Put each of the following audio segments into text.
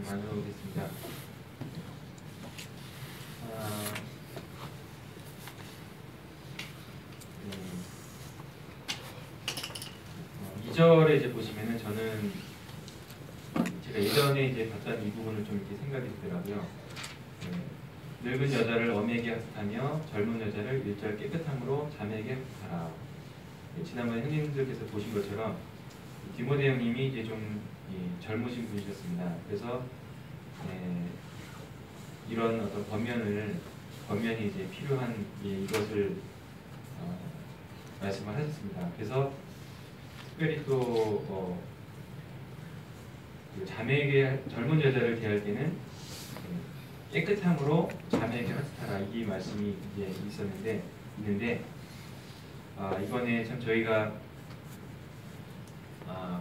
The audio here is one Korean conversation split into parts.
나누겠습니다. 2절에 이제 보시면은 저는 제가 예전에 이제 봤던 이 부분을 좀 이렇게 생각이 들더라고요. 늙은 여자를 어미에게 학습하며 젊은 여자를 일절 깨끗함으로 자매에게 학습하라. 지난번 형님들께서 보신 것처럼 디모데 형님이 이제 좀 젊으신 분이셨습니다. 그래서 이런 어떤 권면이 이제 필요한 이것을 말씀을 하셨습니다. 그래서 특별히 또 그 자매에게 젊은 여자를 대할 때는 깨끗함으로 자매에게 학습하라 이 말씀이 이제 있는데 이번에 참 저희가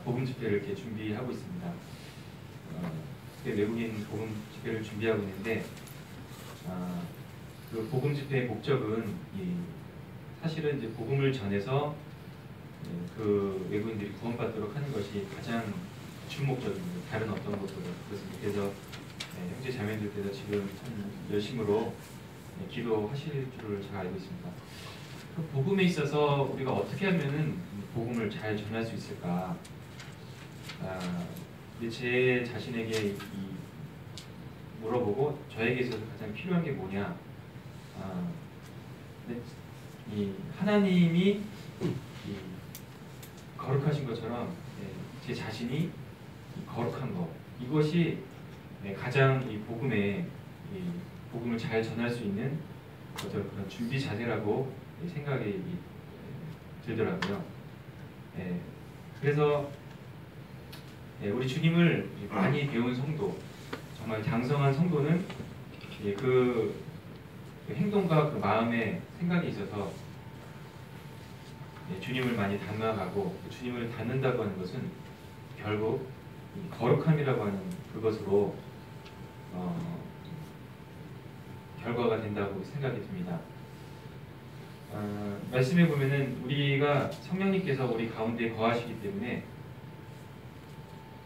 복음 집회를 이렇게 준비하고 있습니다. 외국인 복음 집회를 준비하고 있는데 그 복음 집회의 목적은 사실은 이제 복음을 전해서 그 외국인들이 구원받도록 하는 것이 가장 주목적입니다. 다른 어떤 것보다 그렇습니다. 그래서 형제 자매들께서 지금 참 열심으로 기도하실 줄을 제가 알고 있습니다. 그 복음에 있어서 우리가 어떻게 하면은 복음을 잘 전할 수 있을까? 제 자신에게 물어보고 저에게 있어서 가장 필요한 게 뭐냐? 이 하나님이 거룩하신 것처럼 제 자신이 거룩한 것 이것이 가장 이 복음을 잘 전할 수 있는 어떤 그런 준비 자세라고 생각이 들더라고요. 그래서 우리 주님을 많이 배운 성도, 정말 장성한 성도는 그 행동과 그 마음의 생각이 있어서 주님을 많이 닮아가고 주님을 닮는다고 하는 것은 결국 거룩함이라고 하는 그것으로 결과가 된다고 생각이 듭니다. 말씀해 보면은 우리가 성령님께서 우리 가운데 거하시기 때문에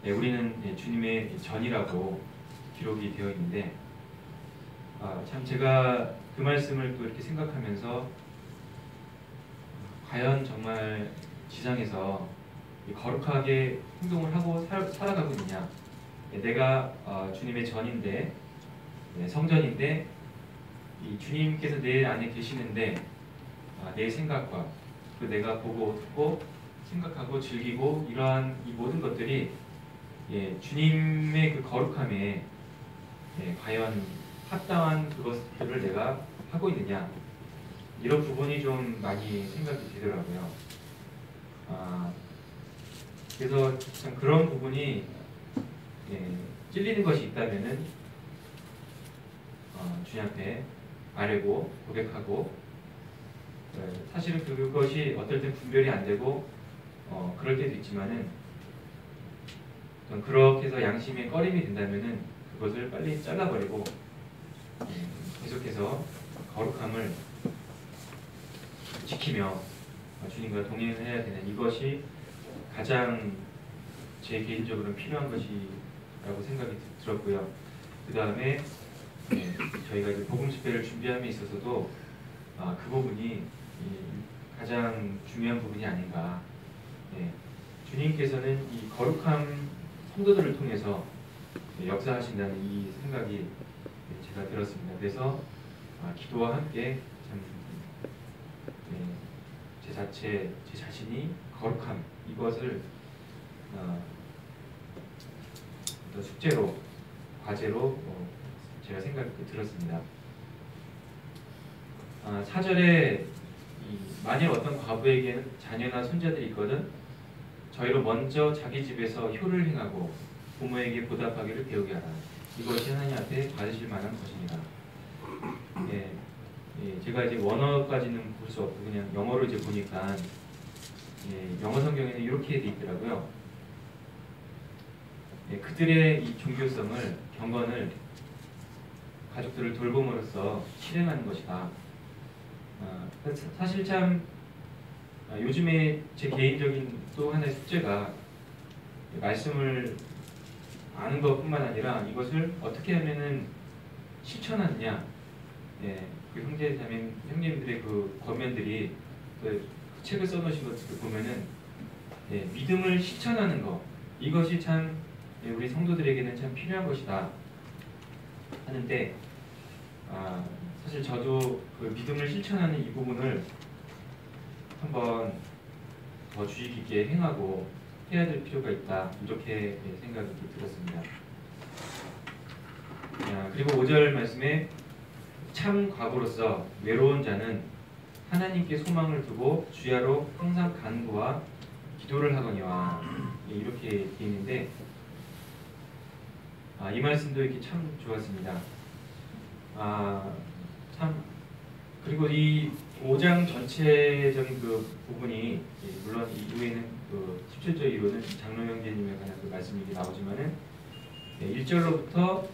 우리는 주님의 전이라고 기록이 되어 있는데 참 제가 그 말씀을 또 이렇게 생각하면서 과연 정말 지상에서 거룩하게 행동을 하고 살아가고 있느냐? 내가 주님의 전인데 성전인데 이 주님께서 내 안에 계시는데 내 생각과 그 내가 보고 듣고 생각하고 즐기고 이러한 이 모든 것들이 주님의 그 거룩함에 과연 합당한 그것들을 내가 하고 있느냐? 이런 부분이 좀 많이 생각이 되더라고요. 그래서 참 그런 부분이 찔리는 것이 있다면은 주님 앞에 아뢰고 고백하고 사실은 그것이 어떨 땐 분별이 안 되고 그럴 때도 있지만은 그렇게 해서 양심에 꺼림이 된다면은 그것을 빨리 잘라버리고 계속해서 거룩함을 지키며 주님과 동행해야 되는 이것이 가장 제 개인적으로는 필요한 것이라고 생각이 들었고요. 그 다음에 저희가 이제 복음 집회를 준비함에 있어서도 그 부분이 가장 중요한 부분이 아닌가. 주님께서는 이 거룩한 성도들을 통해서 역사하신다는 이 생각이 제가 들었습니다. 그래서 기도와 함께 참 제 자신이 거룩함 이것을 숙제로 과제로 제가 생각이 들었습니다. 4절에 만일 어떤 과부에게는 자녀나 손자들이 있거든 저희로 먼저 자기 집에서 효를 행하고 부모에게 보답하기를 배우게 하라. 이것이 하나님 앞에 받으실 만한 것입니다. 제가 이제 원어까지는 볼 수 없고 그냥 영어로 이제 보니까 영어 성경에는 이렇게 돼 있더라고요. 그들의 이 종교성을 경건을 가족들을 돌봄으로써 실행하는 것이다. 사실 참 요즘에 제 개인적인 또 하나의 숙제가 말씀을 아는 것뿐만 아니라 이것을 어떻게 하면은 실천하느냐. 예, 그 형제님들의 그 권면들이 그 책을 써놓으신 것들 보면은 예, 믿음을 실천하는 것 이것이 참 예, 우리 성도들에게는 참 필요한 것이다 하는데 사실 저도 그 믿음을 실천하는 이 부분을 한번 더 주의 깊게 행하고 해야 될 필요가 있다 이렇게 예, 생각이 들었습니다. 그리고 5절 말씀에 참 과부로서 외로운 자는 하나님께 소망을 두고 주야로 항상 간구와 기도를 하거니와 이렇게 되어 있는데 이 말씀도 이렇게 참 좋았습니다. 참 그리고 이 5장 전체적인 그 부분이 물론 이후에는 그 17절 이후는 장로 형제님에 관한 그 말씀이 나오지만은 1절로부터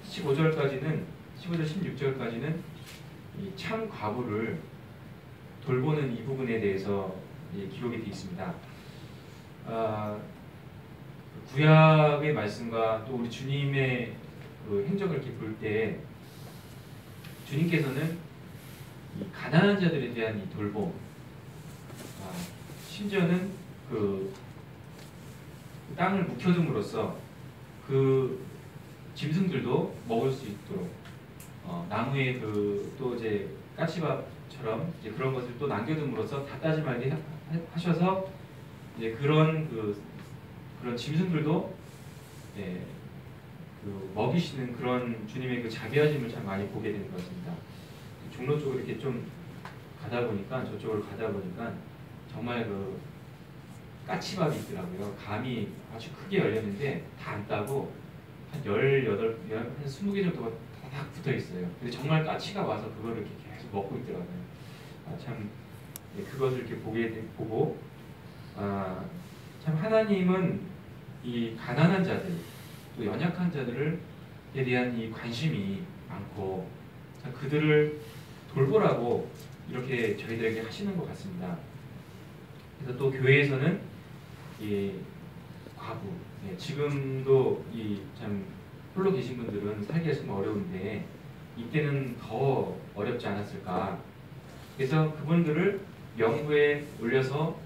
15절까지는 15절 16절까지는 이 참 과부를 돌보는 이 부분에 대해서 기록이 되어 있습니다. 구약의 말씀과 또 우리 주님의 그 행적을 이렇게 볼 때 주님께서는 이 가난한 자들에 대한 이 돌봄, 심지어는 그 땅을 묵혀둠으로써 그 짐승들도 먹을 수 있도록 나무에 그 또 이제 까치밥처럼 이제 그런 것을 또 남겨둠으로써 다 따지 말게 하셔서 이제 그런 짐승들도 예, 그 먹이시는 그런 주님의 그 자비하심을 참 많이 보게 되는 것 같습니다. 종로 쪽으로 이렇게 좀 가다 보니까 저쪽으로 가다 보니까 정말 그 까치밥이 있더라고요. 감이 아주 크게 열렸는데 다 안 따고 한 20개 정도가 딱 붙어 있어요. 근데 정말 까치가 와서 그거를 이렇게 계속 먹고 있더라고요. 참 그것을 이렇게 보고 참 하나님은 이 가난한 자들 또 연약한 자들에 대한 이 관심이 많고 참 그들을 돌보라고 이렇게 저희들에게 하시는 것 같습니다. 그래서 또 교회에서는 이 과부 지금도 이 참 홀로 계신 분들은 살기가 좀 어려운데 이때는 더 어렵지 않았을까. 그래서 그분들을 명부에 올려서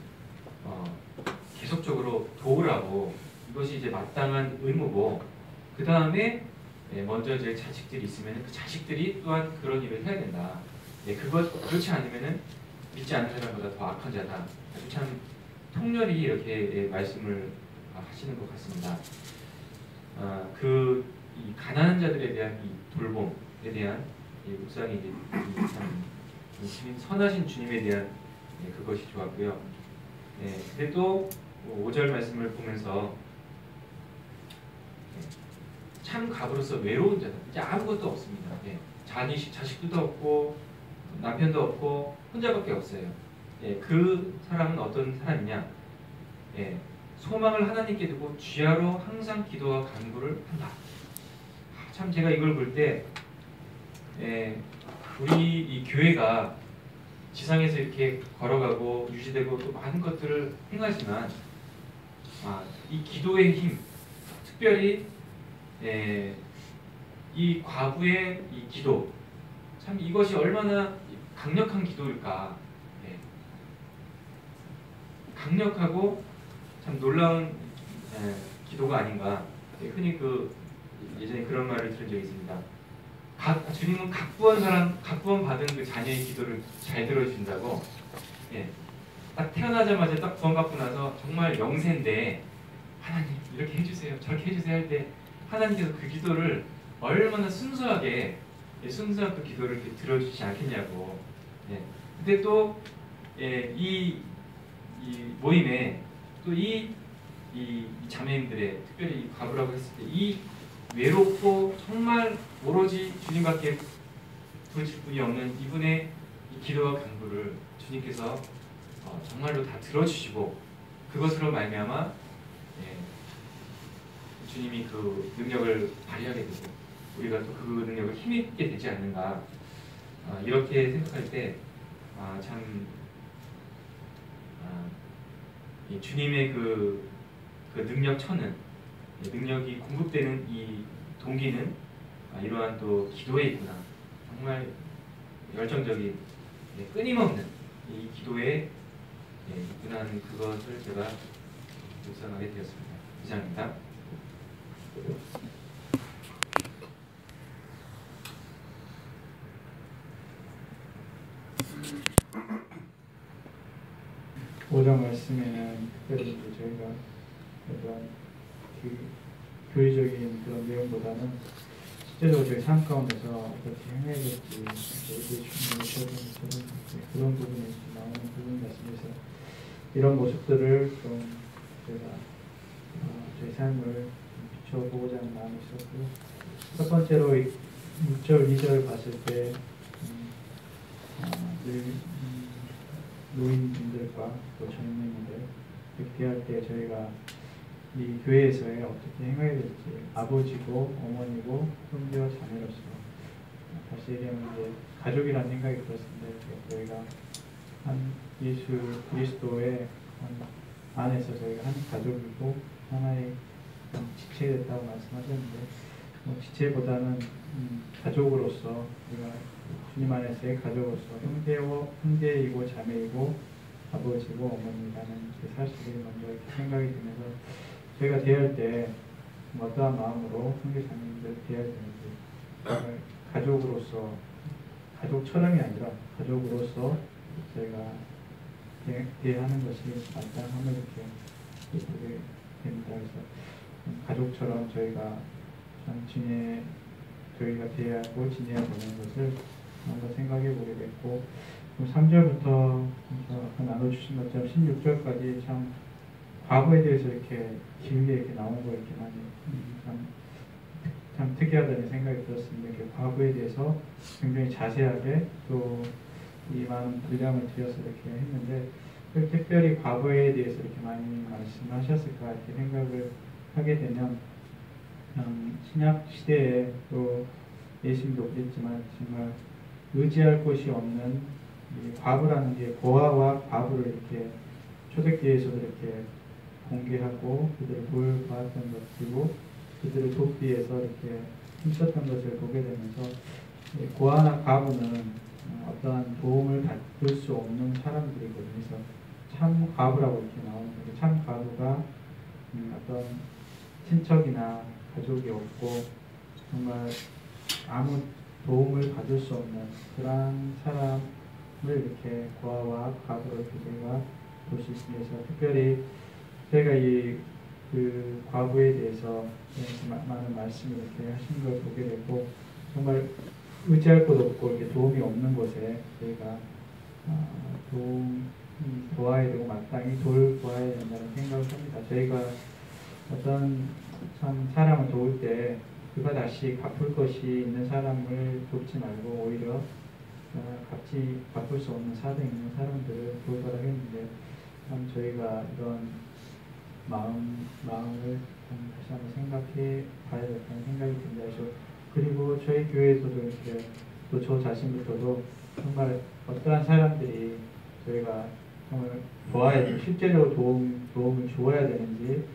계속적으로 도우라고 이것이 이제 마땅한 의무고 그 다음에 먼저 이제 자식들이 있으면 그 자식들이 또한 그런 일을 해야 된다. 그렇지 않으면은 믿지 않는 사람보다 더 악한 자다. 아주 참 통렬히 이렇게 말씀을 하시는 것 같습니다. 이 가난한 자들에 대한 이 돌봄에 대한 묵상이 이제 참 선하신 주님에 대한 그것이 좋았고요. 근데 또 5절 말씀을 보면서 참 과부로서 외로운 자다. 이제 아무것도 없습니다. 자식도 없고 남편도 없고 혼자밖에 없어요. 그 사람은 어떤 사람이냐? 소망을 하나님께 두고 주야로 항상 기도와 간구를 한다. 참 제가 이걸 볼 때 우리 이 교회가 지상에서 이렇게 걸어가고 유지되고 또 많은 것들을 행하지만 이 기도의 힘, 특별히 이 과부의 이 기도, 참 이것이 얼마나 강력한 기도일까. 강력하고 참 놀라운 기도가 아닌가. 흔히 예전에 그런 말을 들은 적이 있습니다. 주님은 각부원 받은 그 자녀의 기도를 잘 들어주신다고. 딱 태어나자마자 딱 구원받고 나서 정말 영세인데 하나님 이렇게 해주세요, 저렇게 해주세요 할 때 하나님께서 그 기도를 얼마나 순수하게 순수한 그 기도를 이렇게 들어주시지 않겠냐고. 근데 또 이 모임에 또 이 자매님들의 특별히 이 과부라고 했을 때 이 외롭고 정말 오로지 주님밖에 부르실 분이 없는 이분의 이 기도와 간구를 주님께서 정말로 다 들어주시고 그것으로 말미암아 주님이 그 능력을 발휘하게 되고 우리가 또 그 능력을 힘있게 되지 않는가. 이렇게 생각할 때 참 주님의 그 능력천은 능력이 공급되는 이 동기는 이러한 또 기도에 있구나. 정말 열정적인 끊임없는 이 기도에 있구나 하는 그것을 제가 묵상하게 되었습니다. 이상입니다. 오장 말씀에는 특별히 저희가 어떤 교리적인 그런 내용보다는 실제로 저희 삶 가운데서 어떻게 행해야 될지 이렇게 준비하셔야 그런 부분이 나오는 부분 같습니다. 이런 모습들을 좀 저희가 저희 삶을 비춰보고자 하는 마음이 있었고, 첫 번째로 6절, 2절 봤을 때 노인분들과 또 젊은이들 이렇게 대할 때 저희가 이 교회에서의 어떻게 행해야 될지 아버지고 어머니고 형제와 자매로서 다시 얘기하면 이제 가족이라는 생각이 들었습니다. 저희가 한 예수 그리스도의 안에서 저희가 한 가족이고 하나의 지체가 됐다고 말씀하셨는데 지체보다는 가족으로서 우리가 주님 안에서의 가족으로서 형제이고 자매이고 아버지고 어머니라는 그 사실이 먼저 이렇게 생각이 들면서 저희가 대할 때 어떠한 마음으로 형제 자매님들 대해야 되는지 가족으로서 가족처럼이 아니라 가족으로서 저희가 대하는 것이 마땅함을 이렇게 보게 됩니다. 그래서 가족처럼 저희가 저희가 대하고 지내야 되는 것을 한번 생각해 보게 됐고, 3절부터 나눠주신 것처럼 16절까지 참 과거에 대해서 이렇게 길게 이렇게 나오는 거 이렇게 많이 참 특이하다는 생각이 들었습니다. 이렇게 과거에 대해서 굉장히 자세하게 또 이 많은 분량을 들여서 이렇게 했는데, 특별히 과거에 대해서 이렇게 많이 말씀하셨을까 이렇게 생각을 하게 되면 신약 시대에 또 예수님도 그랬지만 정말 의지할 곳이 없는 이 과부라는 게 고아와 과부를 이렇게 초대교회에서도 이렇게 공개하고 그들을 돌봐왔던 것, 그리고 그들을 돕기 위해서 이렇게 힘썼던 것을 보게 되면서 고아나 과부는 어떠한 도움을 받을 수 없는 사람들이거든요. 그래서 참 과부라고 이렇게 나오는 거죠. 참 과부가 어떤 친척이나 가족이 없고 정말 아무 도움을 받을 수 없는 그런 사람을 이렇게 고아와 과부로 이렇게 저희가 볼 수 있습니다. 그래서 특별히 저희가 그 과부에 대해서 많은 말씀을 이렇게 하신 걸 보게 되고, 정말 의지할 곳 없고 이렇게 도움이 없는 곳에 저희가 도와야 되고 마땅히 돌보아야 된다는 생각을 합니다. 저희가 어떤 사람을 도울 때 그가 다시 갚을 것이 있는 사람을 돕지 말고 오히려 같이 갚을 수 없는 사정이 있는 사람들을 도우라고 했는데, 참 저희가 이런 마음을 다시 한번 생각해 봐야 된다는 생각이 듭니다. 그리고 저희 교회에서도 이렇게 또 저 자신부터도 정말 어떠한 사람들이 저희가 정말 도와야 되고 실제로 도움을 주어야 되는지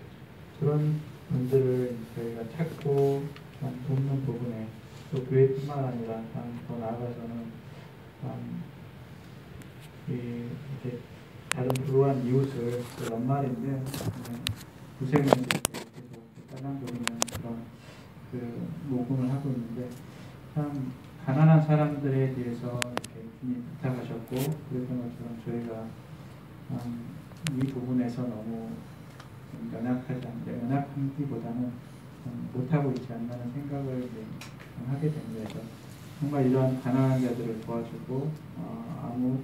그런 분들을 저희가 찾고 돕는 부분에 또 교회뿐만 아니라 더 나아가서는 이렇게 다른 불우한 이웃을 연말인데 구세군이 딸랑거리는 그런 모금을 하고 있는데, 참 가난한 사람들에 대해서 이렇게 주님 부탁하셨고 그랬던 것처럼 저희가 이 부분에서 너무 연약하기보다는 못하고 있지 않나는 생각을 하게 됩니다. 그래서 정말 이런 가난한 자들을 도와주고 아무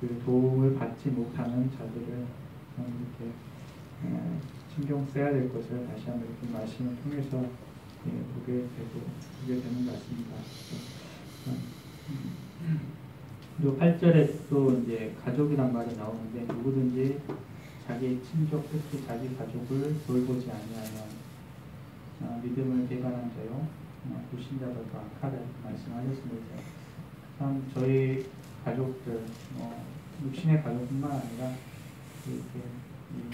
그 도움을 받지 못하는 자들을 이렇게 신경 써야 될 것을 다시 한번 이렇게 말씀을 통해서 보게 되는 것 같습니다. 또 8절에 또 이제 가족이란 말이 나오는데, 누구든지 자기 친족, 특히 자기 가족을 돌보지 아니하면 믿음을 배반한 자요 불신자들과 악하다 말씀하셨습니다. 참 저희 가족들, 육신의 가족뿐만 아니라 이렇게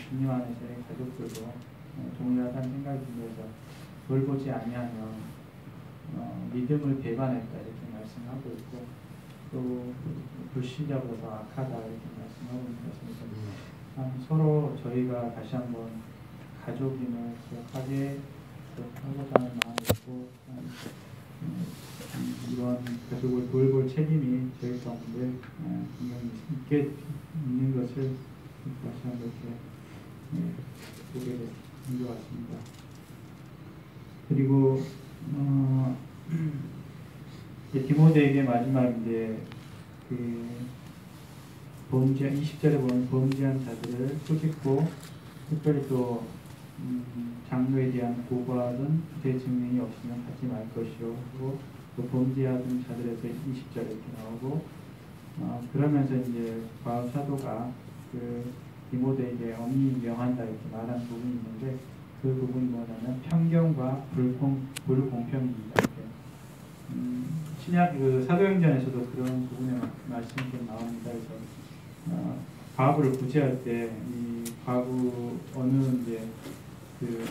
주님 안에서의 가족들도 동일하다는 생각이 들면서 돌보지 아니하면 믿음을 배반했다 이렇게 말씀하고 있고 또 불신자보다 악하다 이렇게 말씀하고 있는 것입니다. 서로 저희가 다시 한번 가족임을 기억하게 하고자 하는 마음이 있고 이런 가족을 돌볼 책임이 저희 가운데 분명히 있게 있는 것을 다시 한번 이렇게 보게 된 것 같습니다. 그리고 디모데에게 마지막 이제 그 범죄 20절에 보면 범죄한 자들을 꾸짖고 특별히 또 장로에 대한 고발은 대증명이 없으면 하지 말 것이요 하고 또 범죄하던 자들에서 20절에 이렇게 나오고 그러면서 이제 바울 사도가 그 디모데에게 엄히 명한다 이렇게 말한 부분이 있는데 그 부분이 뭐냐면 편견과 불공평입니다. 신약 그 사도행전에서도 그런 부분의 말씀이 좀 나옵니다. 그래서 과부를 구제할 때 이 과부 어느 이제 그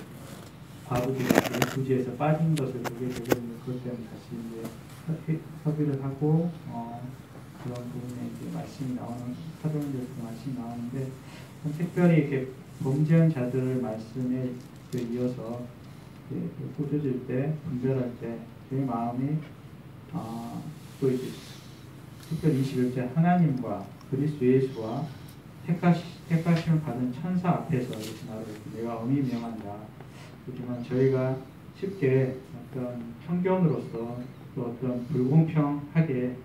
과부들이 구제에서 빠진 것을 보게 되거든요. 그것 때문에 다시 이제 협의를 하고 그런 부분에 이제 말씀이 나오는 사도행전에서 말씀이 나오는데 특별히 이렇게 범죄한 자들을 말씀에 이어서 꾸짖을 때 분별할 때 제 마음이 또 이제 특별히 21절 하나님과 그리스도 예수와 택하심을 받은 천사 앞에서 이렇게 말하고 내가 엄히 명한다. 그렇지만 저희가 쉽게 어떤 편견으로서 또 어떤 불공평하게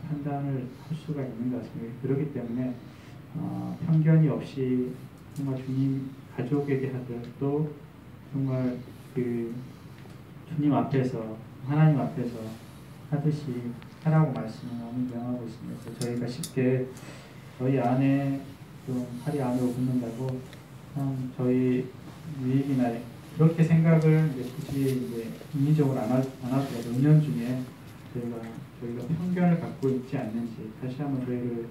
판단을 할 수가 있는 것 같습니다. 그렇기 때문에 편견이 없이 정말 주님 가족에게 하듯 또 정말 그 주님 앞에서 하나님 앞에서 하듯이 하라고 말씀을 너무 명하고 있습니다. 저희가 쉽게 저희 안에 좀 팔이 안으로 붙는다고 참 저희 유익이나 그렇게 생각을 이제 굳이 이제 인위적으로 안 하더라도 은연중에 저희가 편견을 갖고 있지 않는지 다시 한번 저희를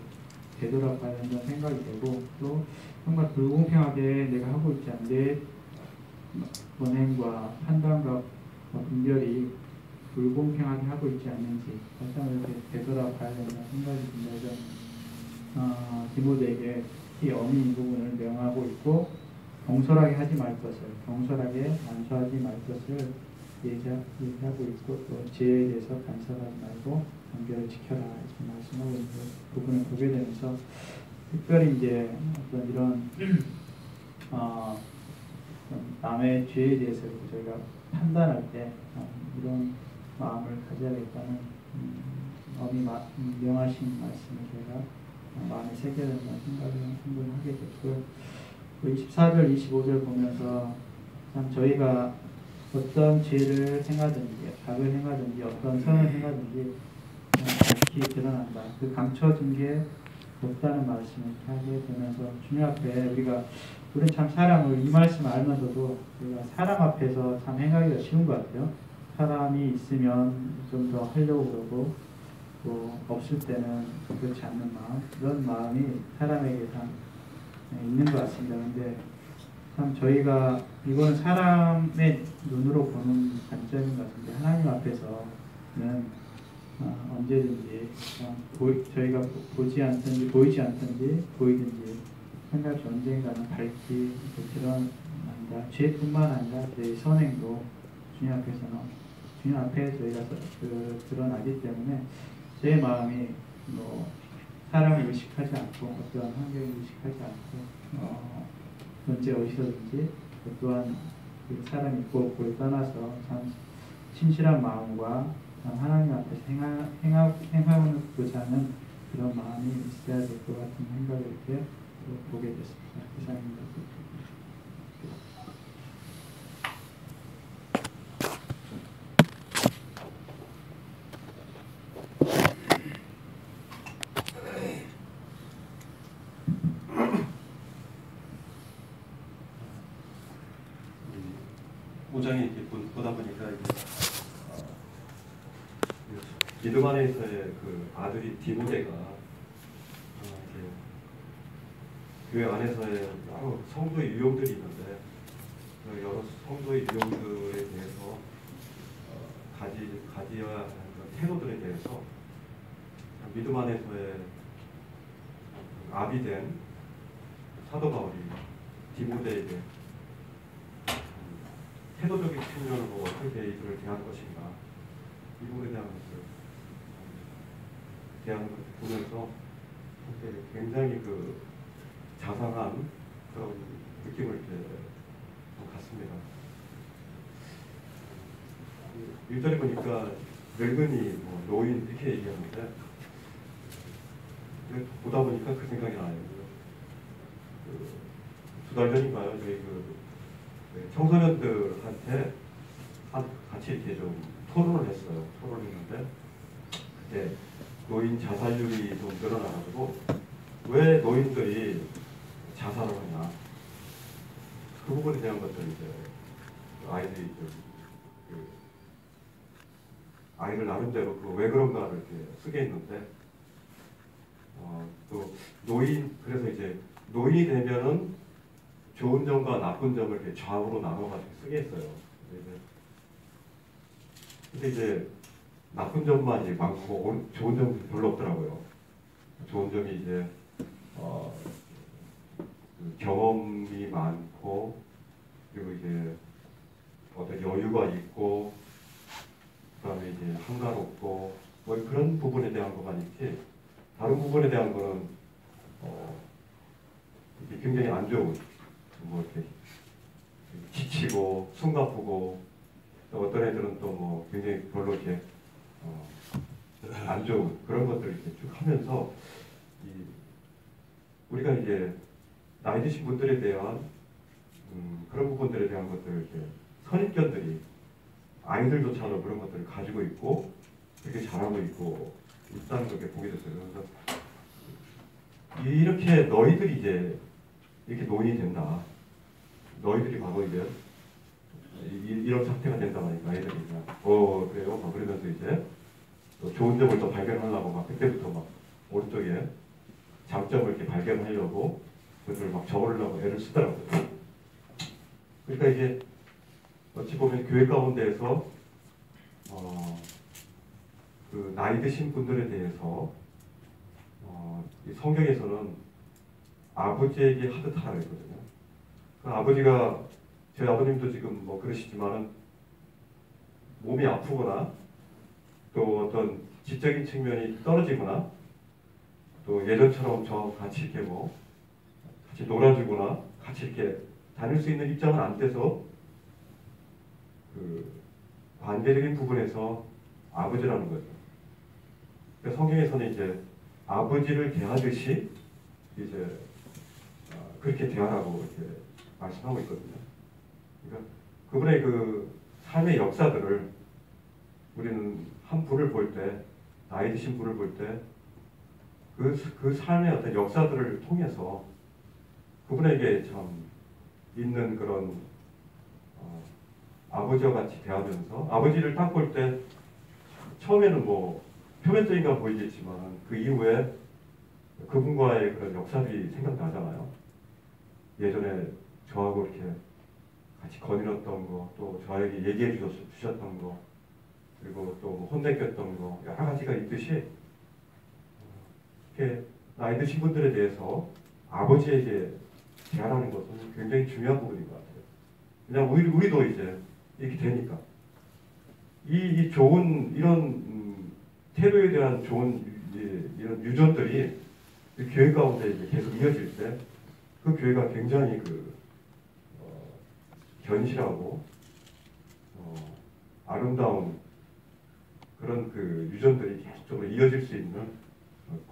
되돌아봐야 한다는 생각이 되고 또 정말 불공평하게 내가 하고 있지 않은 내 언행과 판단과 분별이 불공평하게 하고 있지 않는지 다시 한번 이렇게 되돌아봐야 된다는 생각이 듭니다. 디모데에게 이 엄히 이 부분을 명하고 있고 경솔하게 하지 말 것을 경솔하게 간소하지 말 것을 얘기하고 있고 또 지혜에 대해서 간섭하지 말고 경계를 지켜라 이렇게 말씀하고 있는 부분을 보게 되면서 특별히 이제 어떤 이런 남의 죄에 대해서 저희가 판단할 때 이런 마음을 가져야겠다는 엄히 명하신 말씀을 저희가 마음에 새겨야 된다는 생각을 한번 하게 됐고요. 24절, 25절 보면서 참 저희가 어떤 죄를 행하든지 악을 행하든지 어떤 선을 행하든지 밝히 드러난다. 그 감춰진 게 없다는 말씀을 하게 되면서 주님 앞에 우리는 참 사람을 이 말씀을 알면서도 우리가 사람 앞에서 참 행하기가 쉬운 것 같아요. 사람이 있으면 좀 더 하려고 그러고 또 없을 때는 그렇지 않는 마음 그런 마음이 사람에게 참 있는 것 같습니다. 그런데 참 저희가 이건 사람의 눈으로 보는 관점인 것 같은데 하나님 앞에서는 언제든지 저희가 보이지 않든지 보이든지 한 가지 언젠가는 밝히 드러난다. 죄뿐만 아니라 저희 선행도 주님 앞에 저희가 드러나기 때문에 제 마음이 사람을 의식하지 않고 어떤 환경을 의식하지 않고 언제 어디서든지 또한 그 사람이 있고 없고를 떠나서 참 신실한 마음과 하나님 앞에서 행하고자 하는 그런 마음이 있어야 될 것 같은 생각을 이렇게 보게 됐습니다. 이상입니다. 오장이 이렇게 보다 보니까 기름 안에서의 그 아들이 디모데가 교회 안에서의 여러 성도의 유형들이 있는데 그 여러 성도의 유형들에 대해서 가져야 하는 그런 태도들에 대해서 믿음 안에서의 아비된 사도 바울이 디모데에게 태도적인 측면으로 어떻게 이들을 대한 것인가 이 부분에 대한 것을 대하는 것을 보면서 굉장히 그 자상한 그런 느낌을 이렇게 갖습니다. 1절에 보니까 늙은이, 노인 이렇게 얘기하는데 보다 보니까 그 생각이 나요. 두 달 전인가요? 저희 청소년들한테 같이 이렇게 좀 토론을 했어요. 토론을 했는데 그때 노인 자살률이 좀 늘어나가지고 왜 노인들이 자살을 하냐 그 부분에 대한 것들을 이제 아이들이 아이들 나름대로 왜 그런가를 이렇게 쓰게 있는데 또 그래서 이제 노인이 되면은 좋은 점과 나쁜 점을 이렇게 좌우로 나눠가지고 쓰게 했어요. 근데 이제 나쁜 점만 이제 많고 좋은 점이 별로 없더라고요. 좋은 점이 이제 경험이 많고 그리고 이제 어떤 여유가 있고 그다음에 이제 한가롭고 그런 부분에 대한 것만 있지 다른 부분에 대한 거는 굉장히 안 좋은 이렇게 지치고 숨가쁘고 또 어떤 애들은 또 굉장히 별로 이렇게 안 좋은 그런 것들을 이렇게 쭉 하면서 우리가 이제 나이 드신 분들에 대한 그런 부분들에 대한 것들을 이렇게 선입견들이 아이들조차도 그런 것들을 가지고 있고 그렇게 잘하고 있고 있다는 걸 보게 됐어요. 그래서 이렇게 너희들이 이제 이렇게 노인이 된다. 너희들이 바로 이제 이런 상태가 된다 말이니까 애들이 그래요. 그러면서 이제 또 좋은 점을 또 발견하려고 그때부터 오른쪽에 장점을 이렇게 발견하려고 그들을 적으려고 애를 쓰더라고요. 그러니까 이게 어찌 보면 교회 가운데에서 그 나이 드신 분들에 대해서 성경에서는 아버지에게 하듯 하라 했거든요. 그 아버지가 저희 아버님도 지금 그러시지만은 몸이 아프거나 또 어떤 지적인 측면이 떨어지거나 또 예전처럼 저 같이 이렇게 같이 놀아주거나 같이 이렇게 다닐 수 있는 입장은 안 돼서 그 관계적인 부분에서 아버지라는 거죠. 그러니까 성경에서는 이제 아버지를 대하듯이 이제 그렇게 대하라고 이렇게 말씀하고 있거든요. 그러니까 그분의 그 삶의 역사들을 우리는 한 분을 볼 때, 나이 드신 분을 볼 때 그 삶의 어떤 역사들을 통해서 그분에게 참 있는 그런 아버지와 같이 대하면서 아버지를 딱 볼 때 처음에는 표면적인 건 보이겠지만 그 이후에 그분과의 그런 역사들이 생각나잖아요. 예전에 저하고 이렇게 같이 거닐었던 거, 또 저에게 얘기해 주셨던 거, 그리고 또 혼내켰던 거 여러 가지가 있듯이 이렇게 나이 드신 분들에 대해서 아버지에게 대하라는 것은 굉장히 중요한 부분인 것 같아요. 그냥 우리도 이제 이렇게 되니까 이 좋은 이런 태도에 대한 좋은 이런 유전들이 교회 가운데 이제 계속 이어질 때 그 교회가 굉장히 견실하고 아름다운 그런 그 유전들이 계속적으로 이어질 수 있는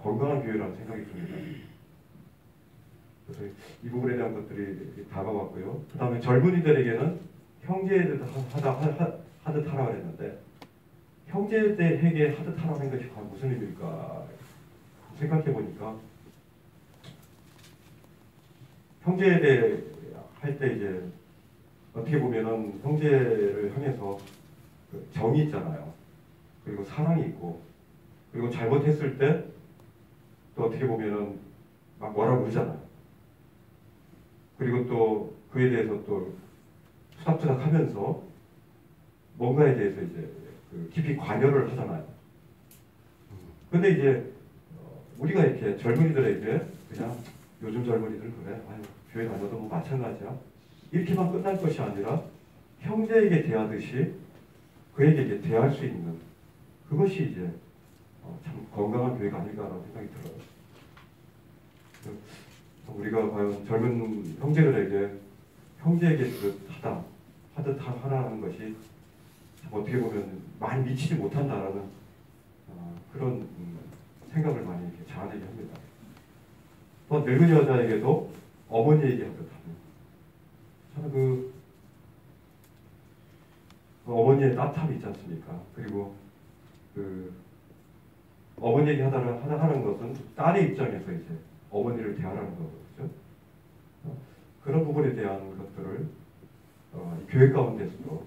건강한 교회라는 생각이 듭니다. 그래서 이 부분에 대한 것들이 다가왔고요. 그 다음에 젊은이들에게는 형제들 하듯 하라 그랬는데 형제들에게 하듯 하라고 한 것이 과연 무슨 의미일까 생각해 보니까 형제에 대해 할 때 이제 어떻게 보면은 형제를 향해서 정이 있잖아요. 그리고 사랑이 있고 그리고 잘못했을 때 또 어떻게 보면은 막 뭐라고 그러잖아요. 그리고 또 그에 대해서 또 투닥투닥하면서 뭔가에 대해서 이제 그 깊이 관여를 하잖아요. 근데 이제 우리가 이렇게 젊은이들에게 그냥 요즘 젊은이들 그래, 아유, 교회 다녀도 뭐 마찬가지야, 이렇게만 끝날 것이 아니라 형제에게 대하듯이 그에게 이제 대할 수 있는 그것이 이제 참 건강한 교회가 아닐까라는 생각이 들어요. 우리가 과연 젊은 형제에게 하듯 하라는 것이 어떻게 보면 많이 미치지 못한다라는 그런 생각을 많이 이렇게 자아내게 합니다. 또 늙은 여자에게도 어머니에게 하듯 하는 저는 그 어머니의 따뜻함이 있지 않습니까? 그리고 그 어머니에게 하는 것은 딸의 입장에서 이제 어머니를 대하라는 거거든요. 그런 부분에 대한 것들을 이 교회 가운데서도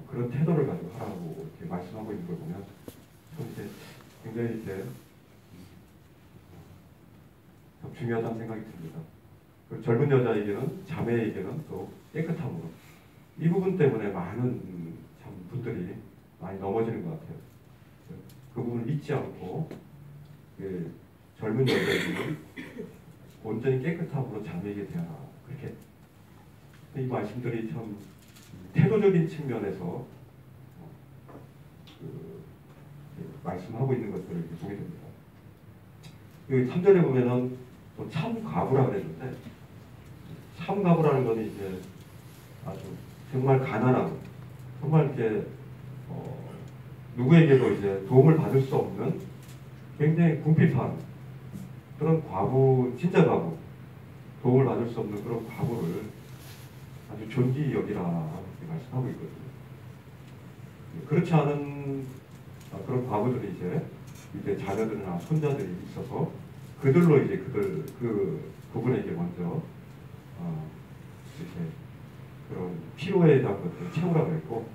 그런 태도를 가지고 하라고 이렇게 말씀하고 있는 걸 보면 좀 이제 굉장히 이렇게 참 중요하다는 생각이 듭니다. 그 젊은 여자에게는, 자매에게는 또 깨끗함으로 이 부분 때문에 많은 참 분들이 많이 넘어지는 것 같아요. 그 부분을 잊지 않고 그 젊은 여자에게는 온전히 깨끗함으로 자매에게 대하라, 그렇게 이 말씀들이 참 태도적인 측면에서 말씀하고 있는 것들을 이렇게 보게 됩니다. 여기 3절에 보면은 또 참가부라 그랬는데, 참가부라는 것은 이제 아주 정말 가난하고 정말 이렇게 누구에게도 이제 도움을 받을 수 없는 굉장히 궁핍한 그런 과부, 진짜 과부, 도움을 받을 수 없는 그런 과부를 아주 존귀히 여기라 이렇게 말씀하고 있거든요. 그렇지 않은 그런 과부들이 이제 자녀들이나 손자들이 있어서 그들로 이제 그분에게 먼저 이렇게 그런 필요에 대한 것들을 채우라고 했고,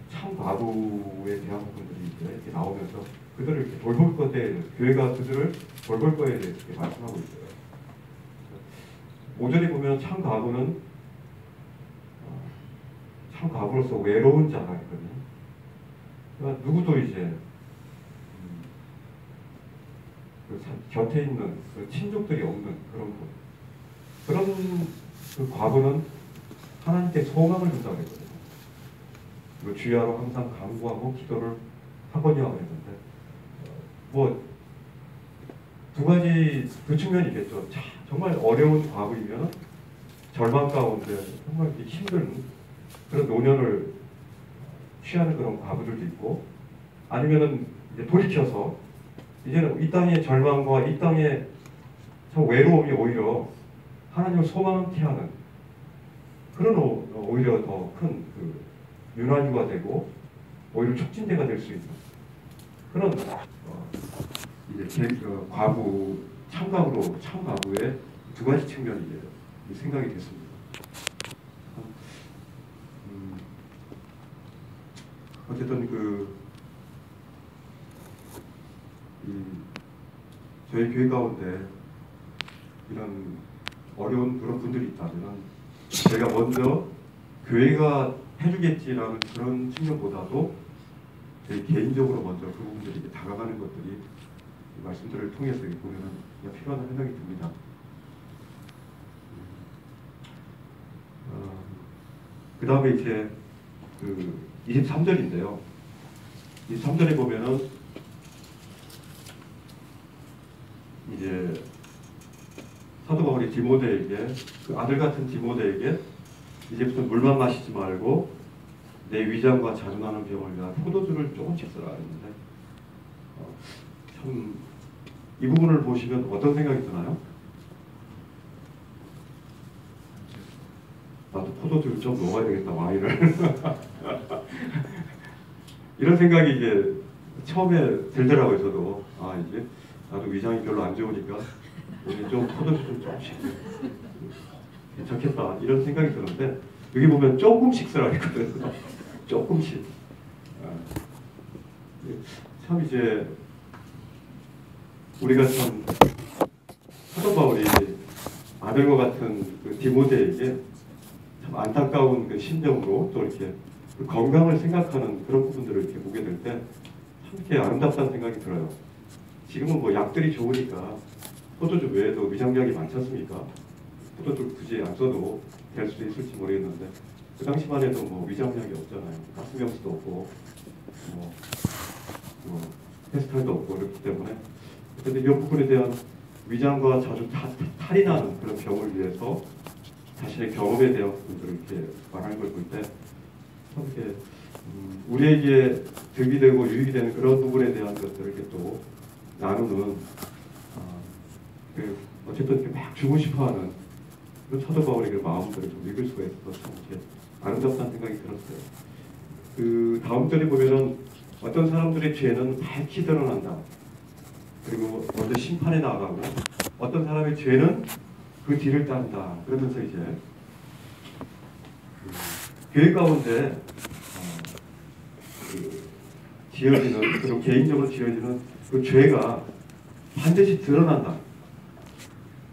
참 과부에 대한 부분들이 이제 이렇게 나오면서 그들을 이렇게 돌볼 것에 대해서, 교회가 그들을 돌볼 거에 대해서 이렇게 말씀하고 있어요. 5절에 보면 참 과부는 참 과부로서 외로운 자가 있거든요. 그러니까 누구도 이제 그 곁에 있는 그 친족들이 없는 그런 그 과부는 하나님께 소망을 준다고 했거든요. 그 주야로 항상 간구하고 기도를 하거니와 그랬는데, 뭐 두 가지 그 측면이 있겠죠. 정말 어려운 과부이면 절망 가운데 정말 이렇게 힘든 그런 노년을 취하는 그런 과부들도 있고, 아니면은 이제 돌이켜서 이제는 이 땅의 절망과 이 땅의 저 외로움이 오히려 하나님을 소망케 하는 그런 오히려 더 큰 그 윤활유가 되고 오히려 촉진대가 될 수 있는 그런 이제 과부, 참과부의 두 가지 측면이 이제 생각이 됐습니다. 어쨌든 저희 교회 가운데 이런 어려운 그런 분들이 있다면 저희가 먼저 교회가 해주겠지라는 그런 측면보다도 저희 개인적으로 먼저 그 부분들이 다가가는 것들이 이 말씀들을 통해서 보면은 필요한 생각이 듭니다. 그 다음에 이제 23절인데요. 23절에 보면은 이제 사도 바울이 디모데에게, 그 아들 같은 디모데에게 이제부터 물만 마시지 말고 내 위장과 자존하는 병을 위하여 포도주를 조금씩 쓰라 했는데, 참 이 부분을 보시면 어떤 생각이 드나요? 나도 포도주를 좀 먹어야 되겠다, 와인을. 이런 생각이 이제 처음에 들더라고요. 저도 이제 나도 위장이 별로 안 좋으니까 오늘 좀 포도주 좀 조금씩 괜찮겠다 이런 생각이 드는데, 여기 보면 조금씩 쓰라 했거든요. 조금씩. 참 이제 우리가 참 사도 바울이 아들과 같은 그 디모데에게 참 참 안타까운 그 심정으로 또 이렇게 그 건강을 생각하는 그런 부분들을 이렇게 보게 될 때 참 이렇게 아름답다는 생각이 들어요. 지금은 뭐 약들이 좋으니까 포도주 외에도 위장약이 많지 않습니까? 포도주 굳이 안 써도 될 수도 있을지 모르겠는데 그 당시만 해도 뭐 위장약이 없잖아요. 가스병수도 없고 뭐 페스탈도 없고 그렇기 때문에 그런데 이 부분에 대한 위장과 자주 탈이 나는 그런 병을 위해서 자신의 경험에 대한 부분들을 이렇게 말하는 걸 볼 때 참 이렇게 우리에게 득이 되고 유익이 되는 그런 부분에 대한 것들을 이렇게 또 나누는 그 어쨌든 이렇게 막 주고 싶어하는 그런 사도 바울의 그 마음들을 좀 읽을 수가 있어서 참 이렇게 아름답다는 생각이 들었어요. 그 다음 절에 보면은 어떤 사람들의 죄는 밝히 드러난다. 그리고 먼저 심판에 나아가고 어떤 사람의 죄는 그 뒤를 따른다. 그러면서 이제 교회 가운데 지어지는 그리고 개인적으로 지어지는 그 죄가 반드시 드러난다.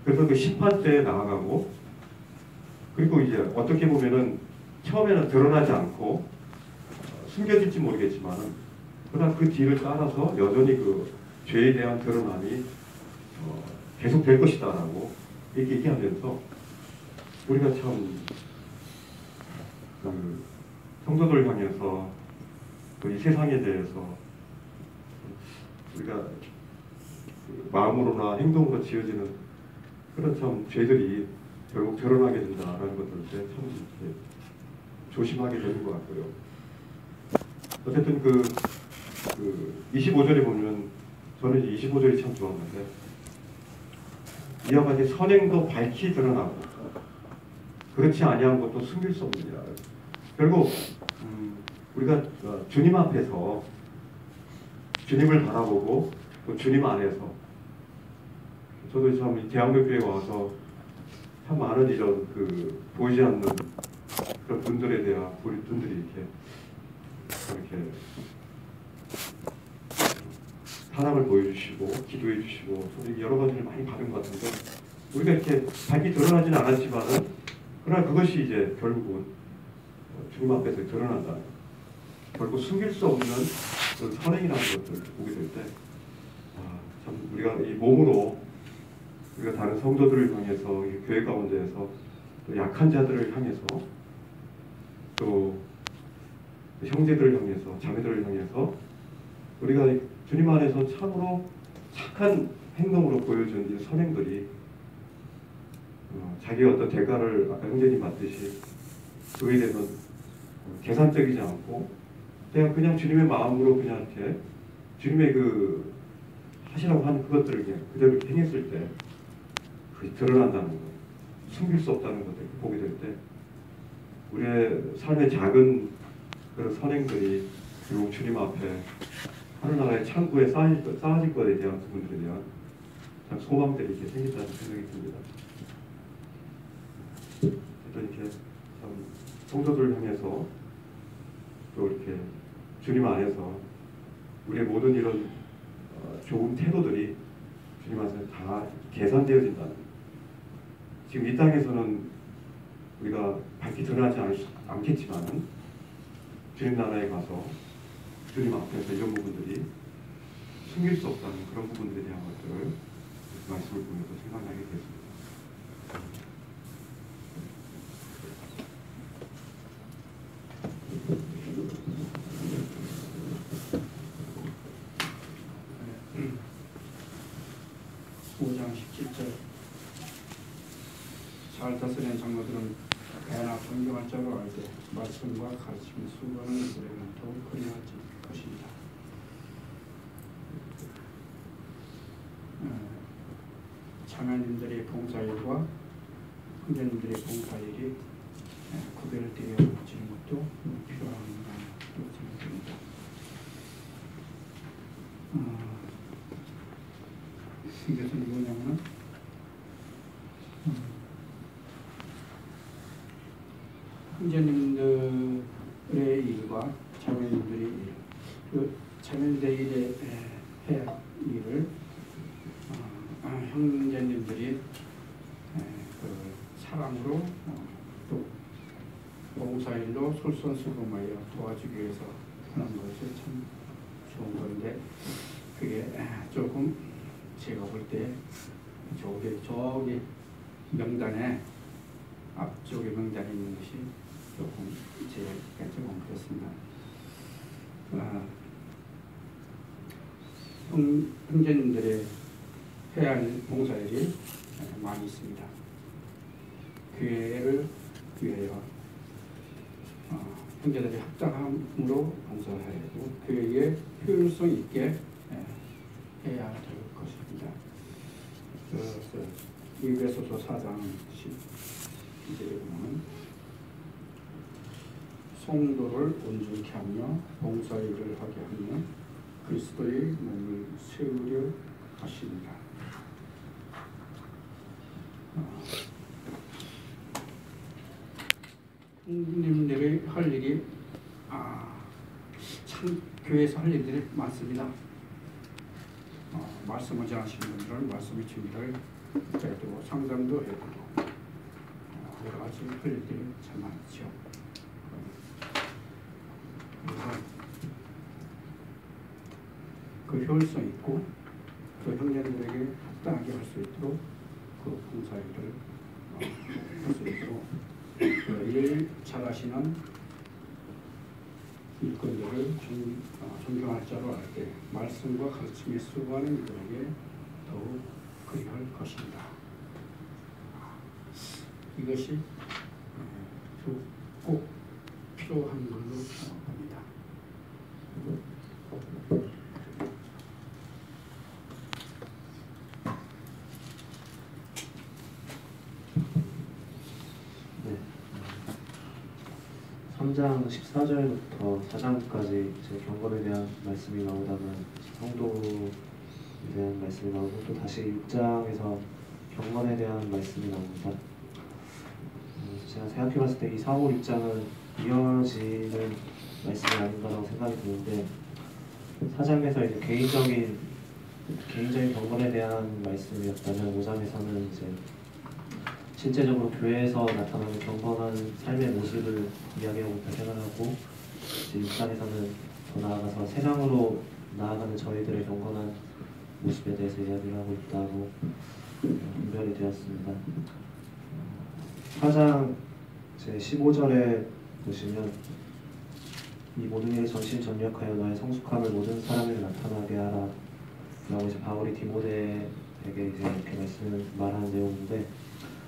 그래서 그 심판 때에 나아가고 그리고 이제 어떻게 보면은 처음에는 드러나지 않고 숨겨질지 모르겠지만은 그러나 그 뒤를 따라서 여전히 그 죄에 대한 드러남이 계속 될 것이다라고 이렇게 얘기하면서 우리가 참 그 성도들 향해서 이 세상에 대해서 우리가 그 마음으로나 행동으로 지어지는 그런 참 죄들이 결국 드러나게 된다라는 것들을 참 조심하게 되는 것 같고요. 어쨌든 그 25절에 보면 저는 이제 25절이 참 좋았는데 이와 같이 선행도 밝히 드러나고 그렇지 아니한 것도 숨길 수 없느니라. 결국 우리가 주님 앞에서 주님을 바라보고 또 주님 안에서 저도 참 대한민국에 와서 참 많은 이런 그 보이지 않는 그런 분들에 대한 우리 분들이 이렇게 사랑을 보여주시고 기도해 주시고 여러 가지를 많이 받은 것 같은데 우리가 이렇게 밝히 드러나지는 않았지만은 그러나 그것이 이제 결국은 주님 앞에서 드러난다. 결국 숨길 수 없는 그런 선행이라는 것들을 보게 될 때 참 우리가 이 몸으로 우리가 다른 성도들을 향해서 교회 가운데에서 또 약한 자들을 향해서 또 형제들을 향해서 자매들을 향해서 우리가 주님 안에서 참으로 착한 행동으로 보여준 이 선행들이 자기의 어떤 대가를 아까 형제님 말했듯이 그에 대해서 계산적이지 않고 그냥 주님의 마음으로 그냥 이렇게 주님의 그 하시라고 하는 그것들을 그냥 그대로 이렇게 행했을 때 그게 드러난다는 것, 숨길 수 없다는 것을 보게 될 때 우리의 삶의 작은 그런 선행들이 결국 주님 앞에 하늘나라의 창고에 쌓아질 것에 대한 부분들에 대한 참 소망들이 이렇게 생긴다는 생각이 듭니다. 이렇게 참 성도들 향해서 또 이렇게 주님 안에서 우리의 모든 이런 좋은 태도들이 주님 안에서 다 계산되어진다는 지금 이 땅에서는 우리가 밝히 드러나지 않겠지만은 주님 나라에 가서 주님 앞에서 이런 부분들이 숨길 수 없다는 그런 부분들에 대한 것들을 말씀을 보면서 생각하게 됐습니다. 잘 다스리는 장로들은 배나 존경할 자로 알되 말씀과 가르침을 수고하는 이들에게는 더욱 그리하지 것입니다. 자매님들의 봉사일과 형제님들의 봉사일이 구별되어 지는 것도 필요한가 생각됩니다. 이것은 뭐냐면 형제님들의 일과 자매님들의 일, 그 자매들의 일에 해야 할 일을 형제님들이 그 사랑으로 또 봉사일로 솔선수범하여 도와주기 위해서 하는 것이 참 좋은 건데 그게 조금 제가 볼 때 저기 명단에 앞쪽에 명단에 있는 것이 조금 제가 조금 그렇습니다. 형제님들의 해야 할 봉사일이 많이 있습니다. 교회를 위하여 형제들이 합당함으로 봉사를 해야 되고 교회에 효율성 있게 해야 될 것입니다. 에베소서 4장 12절에 보면 성도를 온전케 하며 봉사일을 하게 하며 그리스도의 몸을 세우려 하십니다. 형님들이 할 일이 참 교회에서 할 일들이 많습니다. 말씀을 전하시는 분들은 말씀의 준비를 해야 되고 상담도 해야 되고 여러 가지 할 일들이 참 많죠. 그래서 그 효율성 있고 그 형제들에게 합당하게 할 수 있도록 그 봉사일을 할 수 있도록 일 잘하시는 일꾼들을 존경할 자로 알 때 말씀과 가르침에 수고하는 이들에게 더욱 그리할 것입니다. 이것이 꼭 필요한 걸로 봅니다. 네. 3장 14절부터 4장까지 경건에 대한 말씀이 나오다가 성도에 대한 말씀이 나오고 또 다시 6장에서 경건에 대한 말씀이 나옵니다. 제가 생각해봤을 때 이 4, 5, 6장은 이어지는 말씀이 아닌가라고 생각이 드는데 4장에서 이제 개인적인 경건에 대한 말씀이었다면 5장에서는 이제 실제적으로 교회에서 나타나는 경건한 삶의 모습을 이야기하고 있다 생각하고 이제 6장에서는 더 나아가서 세상으로 나아가는 저희들의 경건한 모습에 대해서 이야기를 하고 있다고 분별이 되었습니다. 4장 제 15절에 보시면 이 모든 일에 전심전력하여 너의 성숙함을 모든 사람에게 나타나게 하라 라고 이제 바울이 디모데에게 이제 이렇게 말하는 내용인데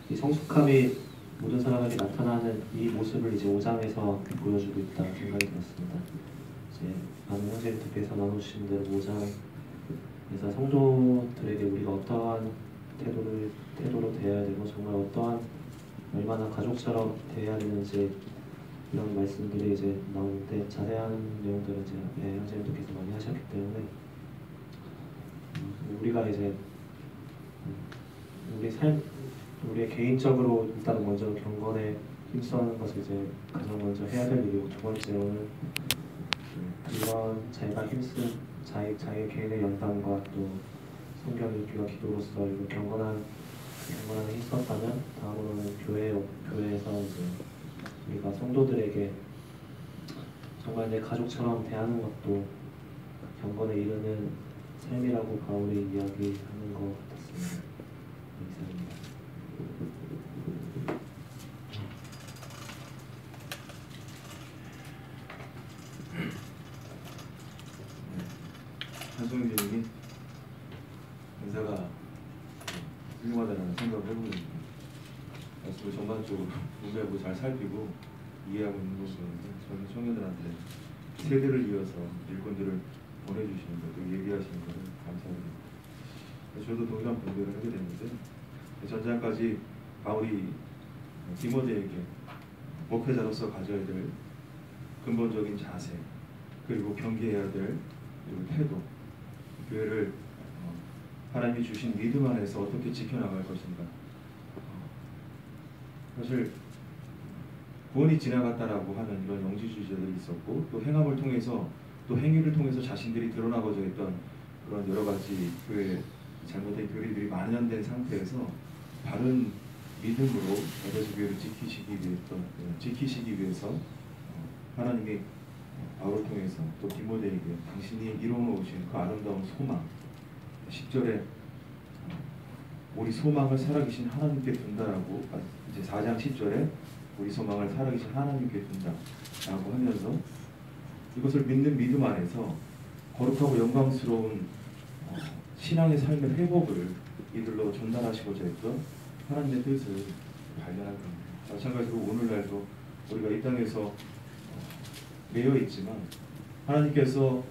이 성숙함이 모든 사람에게 나타나는 이 모습을 이제 5장에서 보여주고 있다 생각이 들었습니다. 이제 많은 형제님들께서 나누신 대로 5장에서 성도들에게 우리가 어떠한 태도로 대해야 되고 정말 어떠한 얼마나 가족처럼 대해야 되는지 이런 말씀들이 이제 나오는데 자세한 내용들은 이제 형제님들께서 많이 하셨기 때문에 우리가 이제 우리의 개인적으로 일단 먼저 경건에 힘쓰는 것을 이제 가장 먼저 해야 될 일이고 두 번째로는 이런 자기가 힘쓴 자기 개인의 연단과 또 성경 읽기와 기도로서 이거 경건한 힘썼다면 다음으로는 교회에서 이제 우리가 성도들에게 정말 내 가족처럼 대하는 것도 경건에 이르는 삶이라고 바울이 이야기하는 것 같았습니다. 이상입니다. 한송님이 은사가 훌륭하다는 생각을 해보고 있습니다. 말씀을 전반적으로 공부하고 잘 살피고 이해하고 있는 것이었는데 저는 청년들한테 세대를 이어서 일꾼들을 보내주시는 것, 또 얘기하시는 것을 감사드립니다. 저도 동일한 분별을 하게 됐는데 전장까지 바울이 디모데에게 목회자로서 가져야 될 근본적인 자세 그리고 경계해야 될 그리고 태도 교회를 하나님이 주신 믿음 안에서 어떻게 지켜나갈 것인가 사실 구원이 지나갔다라고 하는 이런 영지주의자들이 있었고 또 행함을 통해서 또 행위를 통해서 자신들이 드러나고자 했던 그런 여러 가지 교회 잘못된 교리들이 만연된 상태에서 바른 믿음으로 에베소 교회를 지키시기 위해서 하나님이 바울을 통해서 또 디모데에게 당신이 이루어놓으신 그 아름다운 소망 10절에 우리 소망을 살아계신 하나님께 둔다라고 이제 4장 10절에 우리 소망을 살아계신 하나님께 둔다라고 하면서 이것을 믿는 믿음 안에서 거룩하고 영광스러운 신앙의 삶의 회복을 이들로 전달하시고자 했던 하나님의 뜻을 발견할 겁니다. 마찬가지로 오늘날도 우리가 이 땅에서 매여 있지만 하나님께서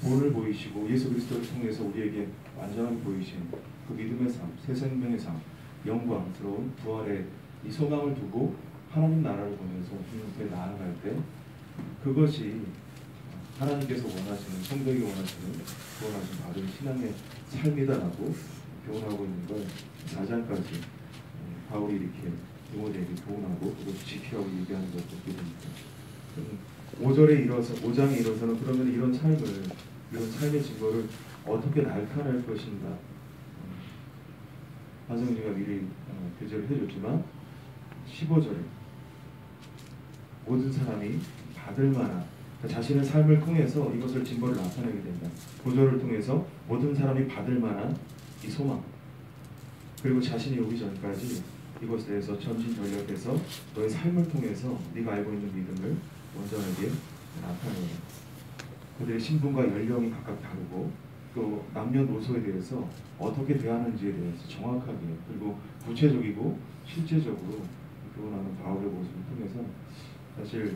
본을 보이시고 예수 그리스도를 통해서 우리에게 완전하게 보이신 그 믿음의 삶, 새 생명의 삶, 영광스러운 부활의 이 소망을 두고 하나님 나라를 보면서 주님께 나아갈 때 그것이 하나님께서 원하시는 성도에게 원하시는 구원하신 바른 신앙의 삶이다라고 교훈하고 있는 걸 4장까지 바울이 이렇게 디모데에게 교훈하고 그것을 지키라고 얘기하는 것을 보게 됩니다. 5장에 일어서는 그러면 이런 삶의 증거를 어떻게 나타낼 것인가. 한성주가 미리 교제를 해줬지만 15절에 모든 사람이 받을 만한 자신의 삶을 통해서 이것을 증거를 나타내게 된다. 9절을 통해서 모든 사람이 받을 만한 이 소망 그리고 자신이 오기 전까지 이것에 대해서 전진전력해서 너의 삶을 통해서 네가 알고 있는 믿음을 온전하게 나타내는 그들의 신분과 연령이 각각 다르고 또 남녀노소에 대해서 어떻게 대하는지에 대해서 정확하게 그리고 구체적이고 실제적으로 교훈하는 바울의 모습을 통해서 사실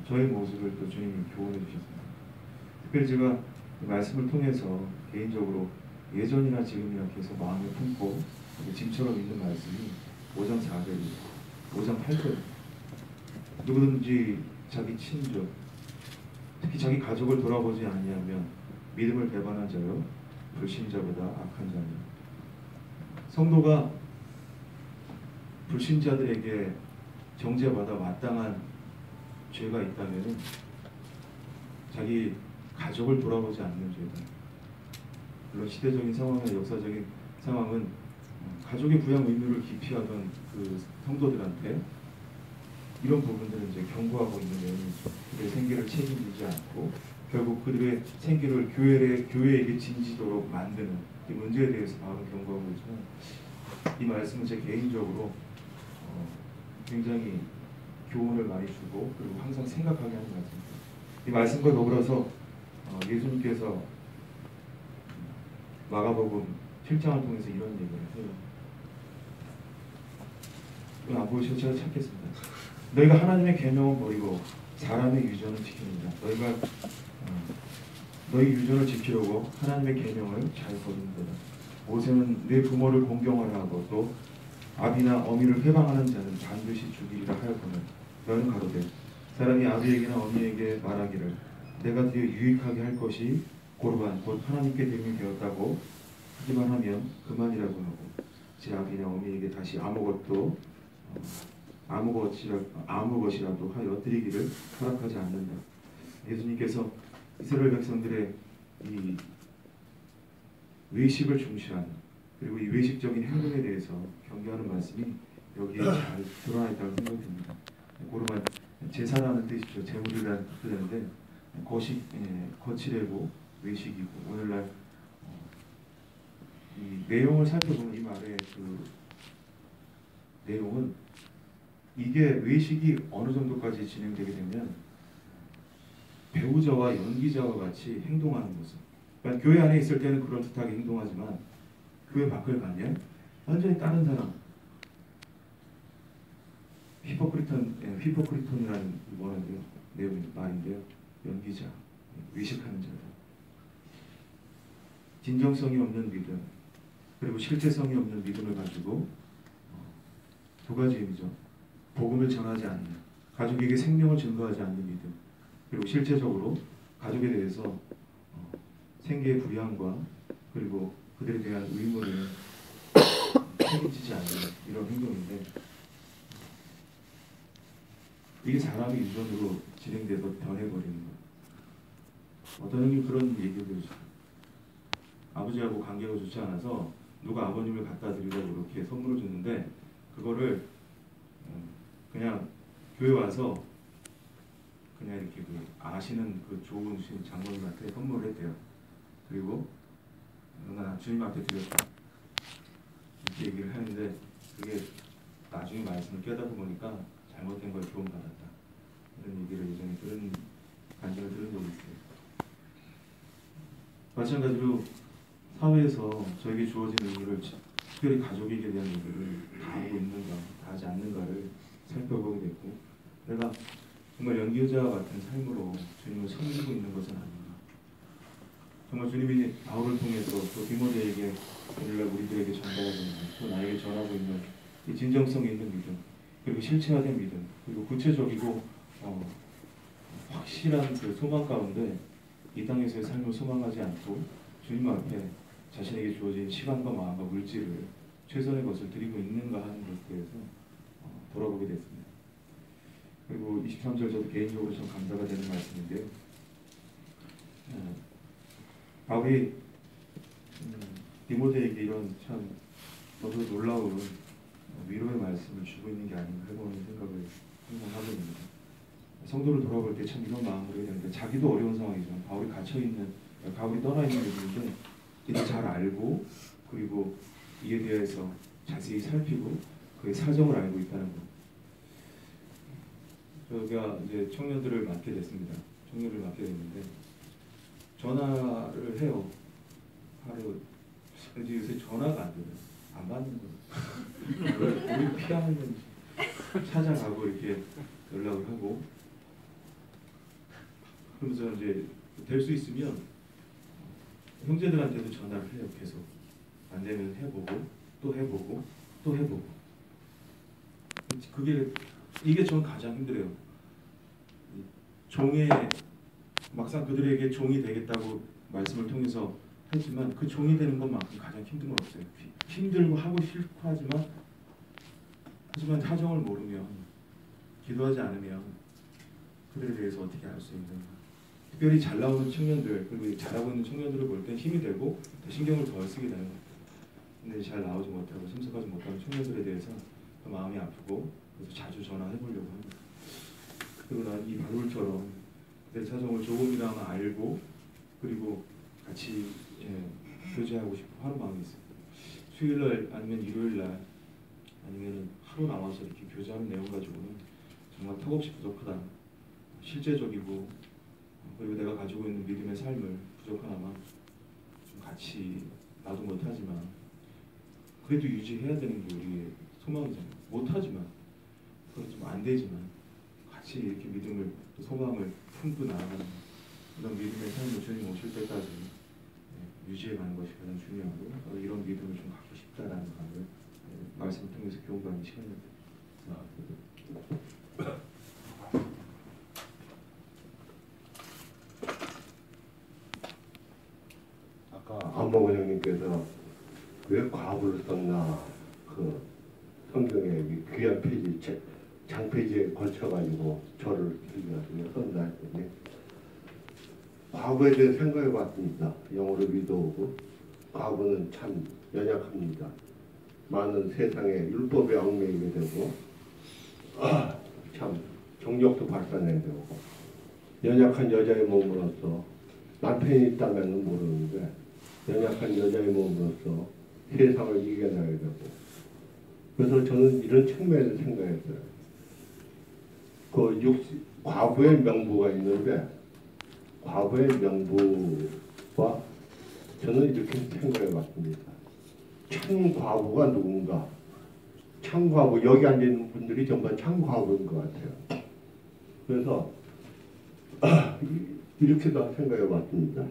저의 모습을 또 주님이 교훈해 주셨습니다. 특별히 제가 말씀을 통해서 개인적으로 예전이나 지금이나 계속 마음에 품고 짐처럼 있는 말씀이 5장 4절이에요. 5장 8절 누구든지 자기 친족 특히 자기 가족을 돌아보지 아니하면 믿음을 배반한 자요 불신자보다 악한 자니. 성도가 불신자들에게 정죄받아 마땅한 죄가 있다면 자기 가족을 돌아보지 않는 죄다. 물론 시대적인 상황이나 역사적인 상황은 가족의 부양 의무를 기피하던 그 성도들한테 이런 부분들은 이제 경고하고 있는 내용이죠. 그들의 생계를 책임지지 않고 결국 그들의 생계를 교회에게 진지도록 만드는 이 문제에 대해서 바로 경고하고 있지만 이 말씀은 제 개인적으로 굉장히 교훈을 많이 주고 그리고 항상 생각하게 하는 말씀입니다. 이 말씀과 더불어서 예수님께서 마가복음 7장을 통해서 이런 얘기를 해요. 이건 안 보이셔서 제가 찾겠습니다. 너희가 하나님의 계명을 버리고 사람의 유전을 지킵니다. 너희가 너희 유전을 지키려고 하나님의 계명을 잘 버린다. 모세는 내 부모를 공경하라 하고 또 아비나 어미를 회방하는 자는 반드시 죽이리라 하였거늘 너는 가로되 사람이 아비에게나 어미에게 말하기를 내가 드려 유익하게 할 것이 고르반 곧 하나님께 드림이 되었다고 하기만 하면 그만이라고 하고 제 아비나 어미에게 다시 아무 것이라도 하여 드리기를 허락하지 않는다. 예수님께서 이스라엘 백성들의 이 외식을 중시하는 그리고 이 외식적인 행동에 대해서 경계하는 말씀이 여기에 잘 드러나 있다고 생각이 듭니다. 고르만 제사라는 뜻이죠. 제물이라는 뜻인데 거칠고 외식이고 오늘날 이 내용을 살펴보면 이 말의 그 내용은 이게 외식이 어느 정도까지 진행되게 되면 배우자와 연기자와 같이 행동하는 모습. 그러니까 교회 안에 있을 때는 그럴듯하게 행동하지만 교회 밖을 가면 완전히 다른 사람. 히포크리톤이라는 뭐라는데요? 말인데요. 연기자, 외식하는 자다. 진정성이 없는 믿음, 그리고 실제성이 없는 믿음을 가지고 두 가지 의미죠. 복음을 전하지 않는, 가족에게 생명을 증거하지 않는 믿음, 그리고 실제적으로 가족에 대해서 생계의 부양과 그리고 그들에 대한 의무를 책임지지 않는 이런 행동인데 이게 사람의 유전으로 진행돼서 변해버리는 거예요. 어떤 형님 그런 얘기를 해주셨어요. 아버지하고 관계가 좋지 않아서 누가 아버님을 갖다 드리려고 이렇게 선물을 줬는데 그 그거를 그냥 교회 와서 그냥 이렇게 그 아시는 그 좋은 장로님한테 선물을 했대요. 그리고 나 주님 앞에 드렸다 이렇게 얘기를 하는데 그게 나중에 말씀을 깨닫고 보니까 잘못된 걸 교훈받았다 이런 얘기를 예전에 들은 간증을 들은 적이 있어요. 마찬가지로 사회에서 저에게 주어진 의무를 특별히 가족에게 대한 의무를 다 하고 있는가 다 하지 않는가를 살펴보게 됐고 내가 정말 연기자와 같은 삶으로 주님을 섬기고 있는 것은 아닌가. 정말 주님이 바울을 통해서 또 디모데에게 오늘날 우리들에게 전달하고 있는 또 나에게 전하고 있는 이 진정성 있는 믿음 그리고 실체화된 믿음 그리고 구체적이고 확실한 그 소망 가운데 이 땅에서의 삶을 소망하지 않고 주님 앞에 자신에게 주어진 시간과 마음과 물질을 최선의 것을 드리고 있는가 하는 것에 대해서 돌아보게 됐습니다. 그리고 23절 저도 개인적으로 좀 감사가 되는 말씀인데요. 바울이 디모데에게 이런 참 너무 놀라운 위로의 말씀을 주고 있는 게 아닌가 해보는 생각을 항상 하고 있습니다. 성도를 돌아볼 때 참 이런 마음으로 해야 되는데 자기도 어려운 상황이지만 바울이 갇혀있는 바울이 떠나있는 부분을 이제 잘 알고 그리고 이에 대해서 자세히 살피고 그의 사정을 알고 있다는 것. 저희가 이제 청년들을 맡게 됐습니다. 청년을 맡게 됐는데 전화를 해요. 하루 근데 요새 전화가 안 돼요. 안 받는 거예요. 우리 피하는 건지 찾아가고 이렇게 연락을 하고 그러면서 이제 될 수 있으면 형제들한테도 전화를 해요. 계속 안 되면 해보고 또 해보고 또 해보고 이게 전 가장 힘들어요. 종의 막상 그들에게 종이 되겠다고 말씀을 통해서 했지만 그 종이 되는 것만큼 가장 힘든 건 없어요. 힘들고 하고 싫고 하지만 사정을 모르면 기도하지 않으면 그들에 대해서 어떻게 알 수 있는가. 특별히 잘 나오는 청년들 그리고 잘하고 있는 청년들을 볼 때 힘이 되고 신경을 더 쓰게 되는 거예요. 근데 잘 나오지 못하고 참석하지 못하는 청년들에 대해서 더 마음이 아프고 그래서 자주 전화해보려고 합니다. 그리고 난 이 바울처럼 내 사정을 조금이나마 알고 그리고 같이 교제하고 싶은 하루 마음이 있어요. 수요일날 아니면 일요일날 아니면 하루 나와서 이렇게 교제하는 내용 가지고는 정말 턱없이 부족하다. 실제적이고 그리고 내가 가지고 있는 믿음의 삶을 부족하나마 좀 같이 나도 못하지만 그래도 유지해야 되는 게 우리의 소망이잖아요. 못하지만 그건 좀 안 되지만 같이 이렇게 믿음을 또 소망을 품고 나아가는 그런 믿음의 삶을 주님 오실 때까지 유지해가는 것이 가장 중요하고 이런 믿음을 좀 갖고 싶다라는 것을 말씀을 통해서 교훈받는 시간입니다. 아까 안봉근 형님께서 왜 과부를 썼나 그 성경에 귀한 페이지 장페이지에 걸쳐가지고 저를 들려가지고 썼나 했더니 과거에 대해 생각해 봤습니다. 영어로 위도우고 과거는 참 연약합니다. 많은 세상의 율법에 얽매이게 되고 참 정력도 발산해야 되고 연약한 여자의 몸으로서 남편이 있다면 모르는데 연약한 여자의 몸으로서 세상을 이겨내야 되고 그래서 저는 이런 측면에서 생각했어요. 과부의 명부가 있는데 과부의 명부와 저는 이렇게 생각해 봤습니다. 참 과부가 누군가? 참 과부, 여기 앉아있는 분들이 전부 참 과부인 것 같아요. 그래서 이렇게도 생각해 봤습니다.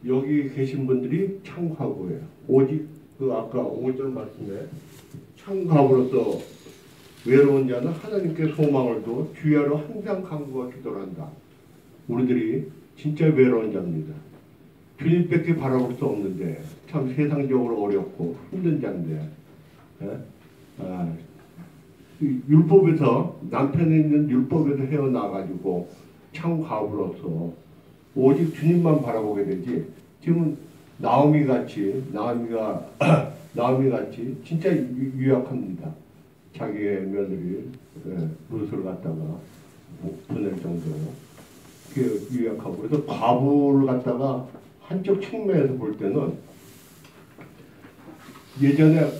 여기 계신 분들이 참 과부예요. 오직 그 아까 5절 말씀에 참 과부로서 외로운 자는 하나님께 소망을 둬 주야로 항상 간구와 기도를 한다. 우리들이 진짜 외로운 자입니다. 주님밖에 바라볼 수 없는데 참 세상적으로 어렵고 힘든 자인데 율법에서 남편에 있는 율법에서 헤어나가지고 참 과부로서 오직 주님만 바라보게 되지. 지금 나오미 같이 나오미가 나오미 같이 진짜 유약합니다. 자기의 며느리 롯을 갖다가 보낼 정도로 그 유약하고 그래서 과부를 갖다가 한쪽 측면에서 볼 때는 예전에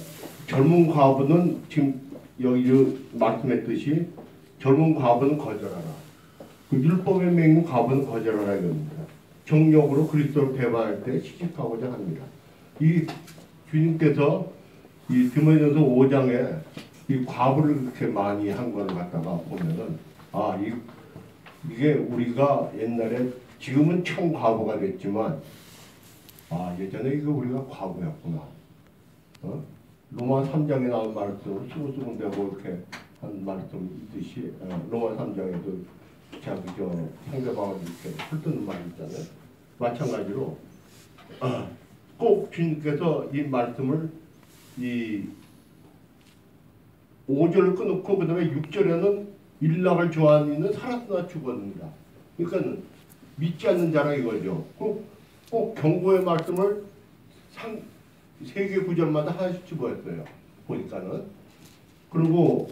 젊은 과부는 지금 여기 말씀했듯이 젊은 과부는 거절하라. 그 율법에 매인 과부는 거절하라 이겁니다. 정력으로 그리스도를 배반할 때 시집가고자 합니다. 이 주님께서 이 디모데전서 5장에 이 과부를 그렇게 많이 한 걸 갖다가 보면은 이게 우리가 옛날에 지금은 청과부가 됐지만 예전에 이거 우리가 과부였구나. 로마 3장에 나온 말씀을 수고수고되고 이렇게 한 말씀 있듯이 로마 3장에도 상대방을 이렇게 훑는 말이 있잖아요. 마찬가지로 꼭 주님께서 이 말씀을 이 5절을 끊고 그 다음에 6절에는 일락을 좋아하는 이는 살았으나 죽었습니다. 그러니까 믿지 않는 자라 이거죠. 꼭 경고의 말씀을 3개 구절마다 하나씩 집어했어요. 보니까는. 그리고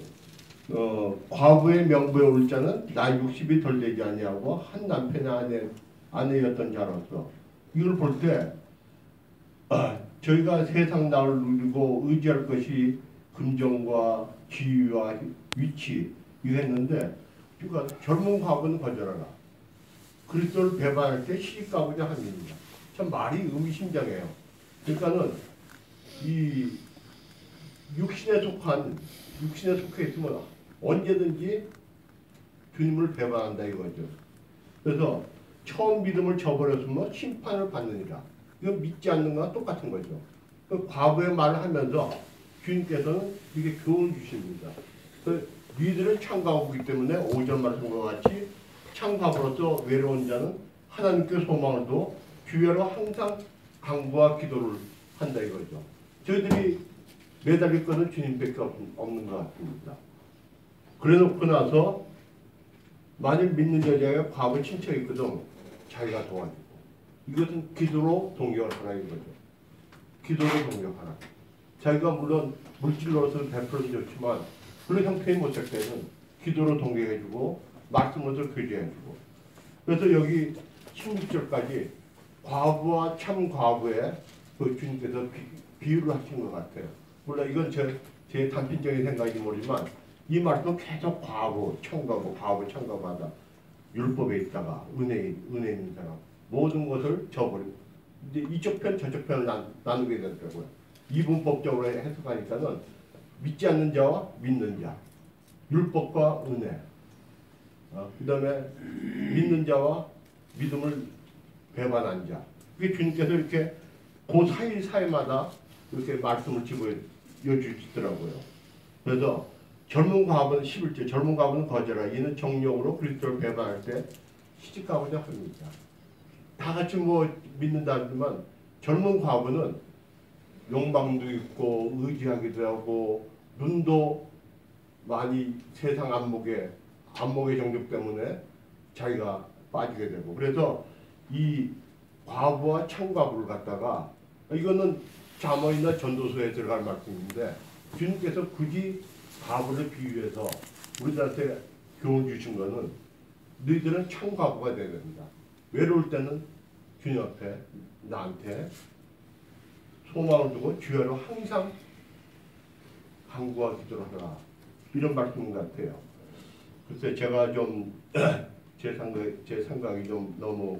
과부의 명부에 올 자는 나이 60이 덜 되지 아니하고 한 남편의 아내였던 자로서 이걸 볼 때 저희가 세상 나를 누리고 의지할 것이 금전과 지위와 위치 이거 했는데 그러니까 젊은 과부는 거절하라. 그리스도를 배반할 때 시집가고자 합니다. 참 말이 의미심장해요. 그러니까는 이 육신에 속해 있으면 언제든지 주님을 배반한다 이거죠. 그래서 처음 믿음을 저버렸으면 심판을 받느니라. 이건 믿지 않는 거와 똑같은 거죠. 그 과부의 말을 하면서 주님께서는 이게 교훈을 주십니다. 그 니들은 창과부이기 때문에 5절 말씀과 같이 창과부로서 외로운 자는 하나님께 소망을 둬 주여로 항상 간구와 기도를 한다 이거죠. 저희들이 매달릴 것은 주님밖에 없는 것 같습니다. 그래 놓고 나서 만일 믿는 여자가 과부 친척이 있거든 자기가 도와주고 이것은 기도로 동력하라 이거죠. 기도로 동력하라. 자기가 물론 물질로서는 100% 좋지만 그런 형편이 못할 때는 기도로 동력해주고 말씀으로 교제해주고 그래서 여기 16절까지 과부와 참 과부의 그 주님께서 비유를 하신 것 같아요. 물론 이건 제 단편적인 생각인지 모르지만 이 말도 계속 과부, 청과부, 과부, 청과부하다 율법에 있다가 은혜 있는 사람 모든 것을 저버리고 이제 이쪽 편 저쪽 편을 나누게 되더라고요. 이분법적으로 해석하니까는 믿지 않는 자와 믿는 자, 율법과 은혜, 그 다음에 믿는 자와 믿음을 배반한 자. 그게 주님께서 이렇게 그 사이마다 이렇게 말씀을 집어여주시더라고요. 그래서 젊은 과부는 11절, 젊은 과부는 거절하. 이는 정욕으로 그리스도를 배반할 때 시집가고자 합니다. 다 같이 믿는다 하지만 젊은 과부는 욕망도 있고 의지하기도 하고 눈도 많이 세상 안목의 정욕 때문에 자기가 빠지게 되고 그래서 이 과부와 참과부를 갖다가 이거는 잠언이나 전도서에 들어갈 말씀인데 주님께서 굳이 과부를 비유해서 우리들한테 교훈 주신 거는 너희들은 참과부가 되야 됩니다. 외로울 때는 주님 앞에 나한테 소망을 두고 주여로 항상 간구와 기도를 하라. 이런 말씀 같아요. 글쎄 제가 좀 제 생각이 좀 너무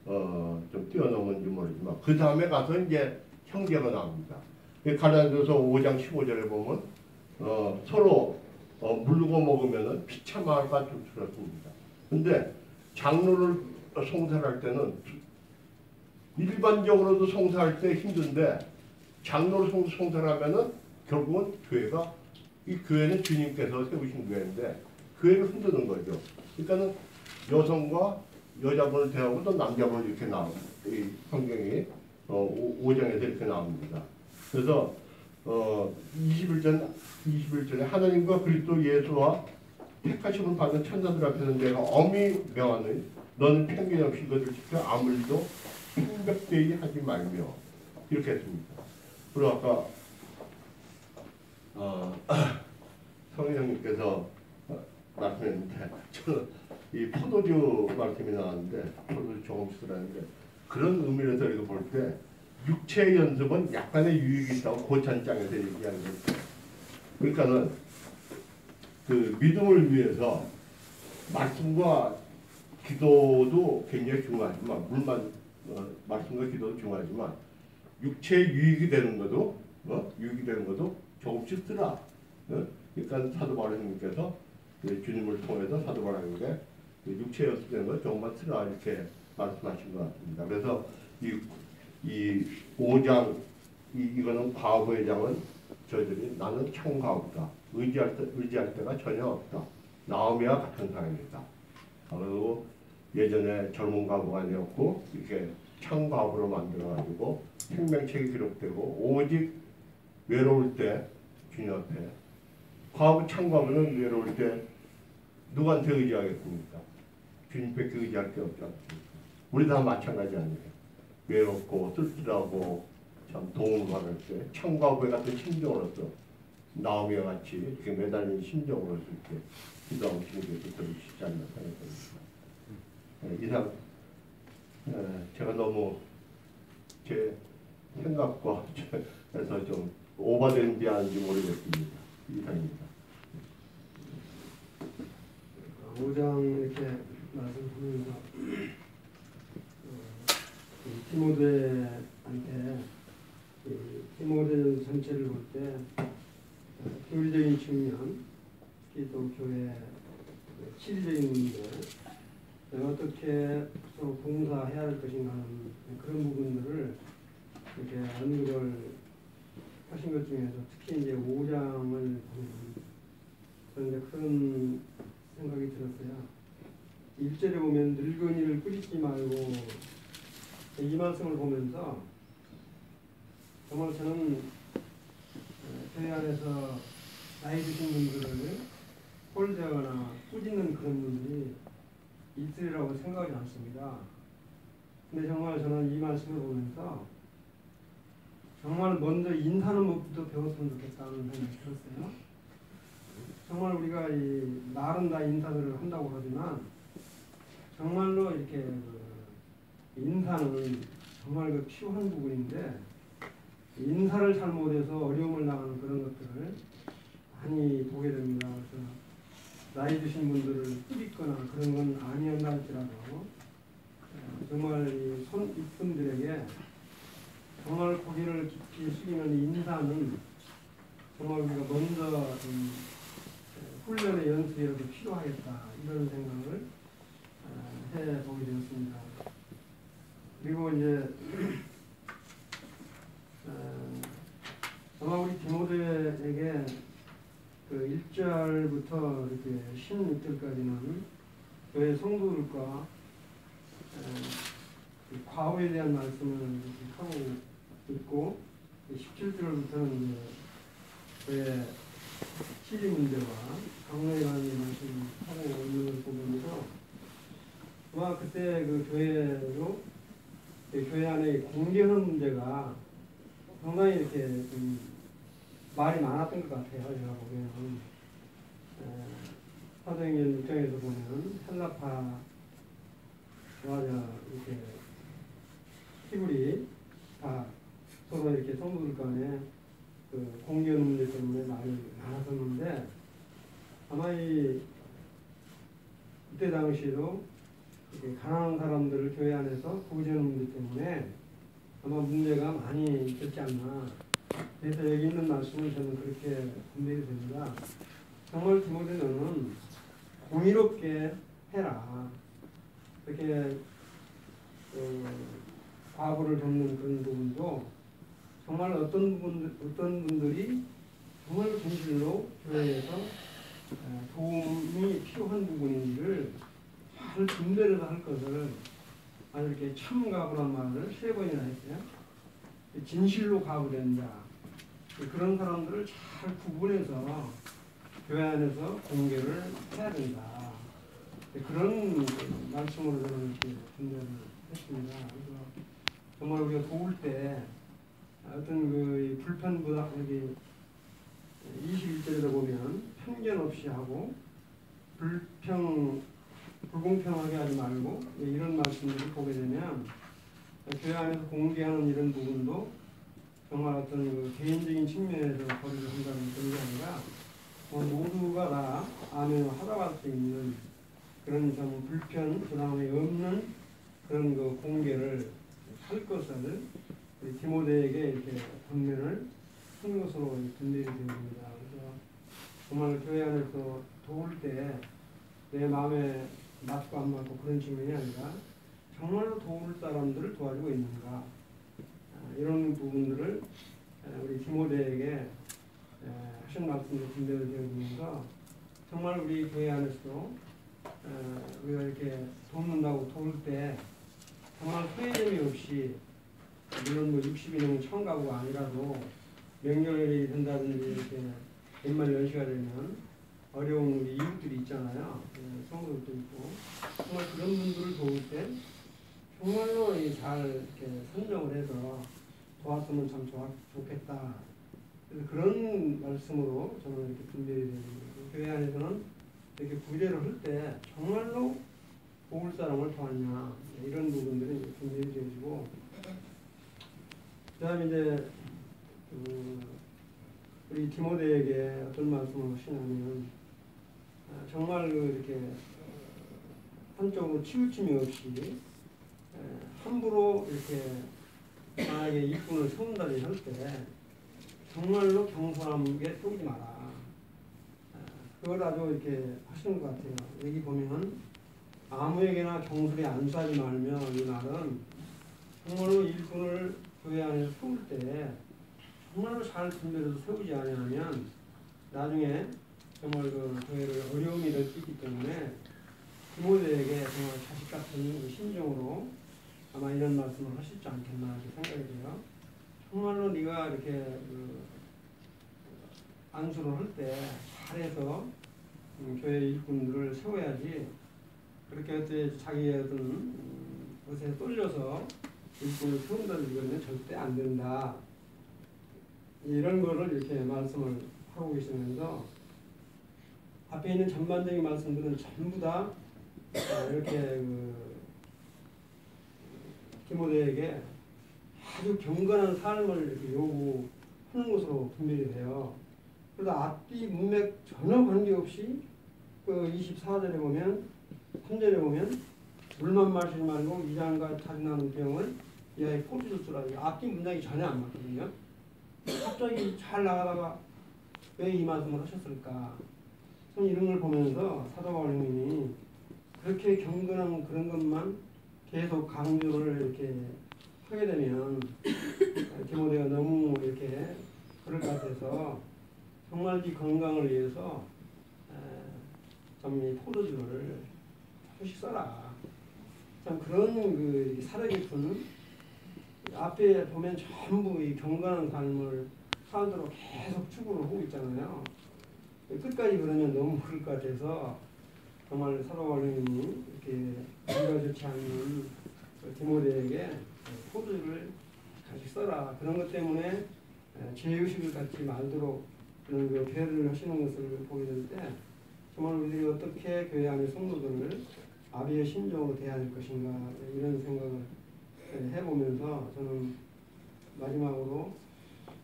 좀 뛰어넘은지 모르지만 그 다음에 가서 이제 형제가 나옵니다. 갈라디아서 5장 15절에 보면 서로 물고 먹으면은 비참함과 춤추었습니다. 근데 장로를 송사할 때는 일반적으로도 송사할 때 힘든데 장로를 송사하면은 결국은 교회가 이 교회는 주님께서 세우신 교회인데 교회를 흔드는 거죠. 그러니까는 여성과 여자분을 대하고 또 남자분을 이렇게 나옵니다. 이 성경이 5장에서 이렇게 나옵니다. 그래서 21절에 하나님과 그리스도 예수와 택하심을 받은 천사들 앞에서 내가 엄히 명하노니 너는 편견 없이 이것을 지켜 아무 일도 팽백되이 하지 말며 이렇게 했습니다. 그리고 아까 성희형님께서 말씀했는데 저는 이 포도주 말씀이 나왔는데 포도주 조금씩 쓰라는데 그런 의미에서 이거 볼 때 육체 연습은 약간의 유익이 있다고 고찬장에서 얘기하는 거죠. 그러니까는 그 믿음을 위해서 말씀과 기도도 굉장히 중요하지만 물만 말씀과 기도도 중요하지만 육체 유익이 되는 것도 유익이 되는 것도 조금씩 쓰라. 그러니까 사도 바울님께서 주님을 통해서 사도 바울님께 육체 연습되는 것 조금만 쓰라 이렇게 말씀하신 것 같습니다. 그래서 이 5장 이거는 과거의 장은 저희들이 나는 청과부다. 의지할 때가 전혀 없다. 나오미와 같은 사람이다. 그리고 예전에 젊은 과부가 아니었고 이렇게 청과부로 만들어가지고 생명책이 기록되고 오직 외로울 때 주님 앞에 과부 청과부는 외로울 때 누구한테 의지하겠습니까? 주님밖에 의지할 게 없지 않습니까? 우리 다 마찬가지 아니에요. 외롭고 쓸쓸하고 참 도움을 받을 때 청과부의 같은 심정으로서 나오미와 같이 이렇게 매달린 심정으로서 이렇게 기도하고 주님께서 들으시지 않나 생각합니다. 이상 제가 너무 제 생각과 해서 좀 오버된 비하는지 모르겠습니다. 이상입니다. 5장 이렇게 말씀드리면서 디모데한테 디모데 전체를 볼 때 교리적인 측면, 특히 또 교회 실리적인 문제, 어떻게 서로 봉사해야 할 것인가 하는 그런 부분들을 이렇게 언급을 하신 것 중에서 특히 이제 5장을 보면 저는 그런 생각이 들었어요. 1절에 보면 늙은이를 꾸짖지 말고 이 말씀을 보면서 정말 저는 교회 안에서 나이 드신 분들을 홀대하거나 꾸짖는 그런 분들이 있으리라고 생각하지 않습니다. 근데 정말 저는 이 말씀을 보면서 정말 먼저 인사하는 법부터 배웠으면 좋겠다는 생각이 들었어요. 정말 우리가 이 말은 다 인사를 한다고 하지만 정말로 이렇게 인사는 정말 그 필요한 부분인데 인사를 잘못해서 어려움을 당하는 그런 것들을 많이 보게 됩니다. 그래서 나이 드신 분들을 꾸짖거나 그런 건 아니었나 할지라도 정말 이 손익분들에게 정말 고개를 깊이 숙이는 인사는 정말 우리가 먼저 훈련의 연습이라도 필요하겠다 이런 생각을 해보게 되었습니다. 그리고 이제 아마 우리 디모데에게 그 1절부터 이렇게 16절까지는 교회 성도들과 과거에 대한 말씀을 이렇게 하고 있고 17절부터는 교회 시리 문제와 강로에 관한 말씀을 하고 있는 걸 보면서 아마 그때 그 교회로 교회 안에 공개하는 문제가 상당히 이렇게 좀 말이 많았던 것 같아요. 제가 보면 사도행전 입장에서 보면 헬라파와 이렇게 히브리 다 서로 이렇게 성도들 간에 그 공개하는 문제 때문에 말이 많았었는데 아마 이때 당시에도 가난한 사람들을 교회 안에서 구제하는 문제 때문에 아마 문제가 많이 있었지 않나. 그래서 여기 있는 말씀을 저는 그렇게 분별이 됩니다. 정말 디모데는 공의롭게 해라. 그렇게 과부를 돕는 그런 부분도 정말 어떤 분들이 정말 진실로 교회에서 도움이 필요한 부분인지를 잘 분별해서 할 것을 아주 이렇게 참가부란 말을 3번이나 했어요. 진실로 가부된다. 그런 사람들을 잘 구분해서 교회 안에서 공개를 해야 된다. 그런 말씀으로 저는 이렇게 분별을 했습니다. 그래서 정말 우리가 도울 때 어떤 그 불편보다 여기 21절에도 보면 편견 없이 하고 불공평하게 하지 말고 이런 말씀들을 보게 되면 교회 안에서 공개하는 이런 부분도 정말 어떤 그 개인적인 측면에서 거리를 한다는 그런 게 아니라 모두가 다 아멘을 하다갈 수 있는 그런 좀 불편함이 없는 그런 그 공개를 할 것을 우리 디모데에게 이렇게 권면을 한 것으로 분별이 되어집니다. 그래서 정말 교회 안에서 도울 때 내 마음에 맞고 안 맞고 그런 측면이 아니라 정말로 도울 사람들을 도와주고 있는가 이런 부분들을 우리 디모데에게 하신 말씀을 분별이 되어지면서 정말 우리 교회 안에서도 우리가 이렇게 돕는다고 도울 때 정말 후회됨이 없이 물론 뭐 60인은 처음 가보가 아니라도 명절이 된다든지 이렇게 연말 연시가 되면 어려운 우리 이웃들이 있잖아요. 성도들도 있고 정말 그런 분들을 도울 때 정말로 잘 이렇게 선정을 해서 도왔으면 참 좋겠다. 그래서 그런 말씀으로 저는 이렇게 분별이 되는 거예요. 교회 안에서는 이렇게 구제를 할 때 정말로 도울 사람을 도왔냐 이런 부분들이 분별이 되어지고 그다음에 이제 우리 디모데에게 어떤 말씀을 하시냐면 정말 이렇게 한쪽으로 치우침이 없이 함부로 이렇게 만약에 일꾼을 세운다니 할 때 정말로 겸손함에 쏘지 마라. 그걸 아주 이렇게 하시는 것 같아요. 여기 보면 아무에게나 경솔히 안수하지 말며 이 말은 정말로 일꾼을 교회 안에서 세울 때 정말로 잘 분별해서 세우지 않으면 나중에 정말 그 교회를 어려움이 될 수 있기 때문에 디모데에게 정말 자식 같은 심정으로 아마 이런 말씀을 하시지 않겠나 이렇게 생각이 돼요. 정말로 네가 이렇게 안수를 할 때 잘해서 교회 일꾼들을 세워야지 그렇게 어떻게 자기의 어떤 것에 떨려서 일꾼을 세운다는 이거는 절대 안 된다. 이런 거를 이렇게 말씀을 하고 계시면서 앞에 있는 전반적인 말씀들은 전부 다 이렇게 디모데에게 아주 경건한 삶을 이렇게 요구하는 것으로 분별이 돼요. 그래서 앞뒤 문맥 전혀 관계없이 그 24절에 보면 3절에 보면 물만 마시지 말고 위장과 탈이 나는 병을 이하에 포도주 쓰라. 앞뒤 문장이 전혀 안 맞거든요. 갑자기 잘 나가다가 왜 이 말씀을 하셨을까? 저는 이런 걸 보면서 사도 바울님이 그렇게 경건한 그런 것만 계속 강조를 이렇게 하게 되면 디모데가 너무 이렇게 그럴 것 같아서 정말 이 건강을 위해서 좀 이 포도주를 조금씩 써라. 참 그런 그 살아 깊은 앞에 보면 전부 이 경건한 삶을 사람들로 계속 추구를 하고 있잖아요. 끝까지 그러면 너무 그럴 것 같아서 정말 사도 바울님이 이렇게 건강 좋지 않는 디모데에게 포도주를 같이 써라. 그런 것 때문에 죄의식을 갖지 말도록 그런 그 배려를 하시는 것을 보게 될 때 정말 우리들이 어떻게 교회 안의 성도들을 아비의 심정으로 대해야 할 것인가 이런 생각을 해보면서 저는 마지막으로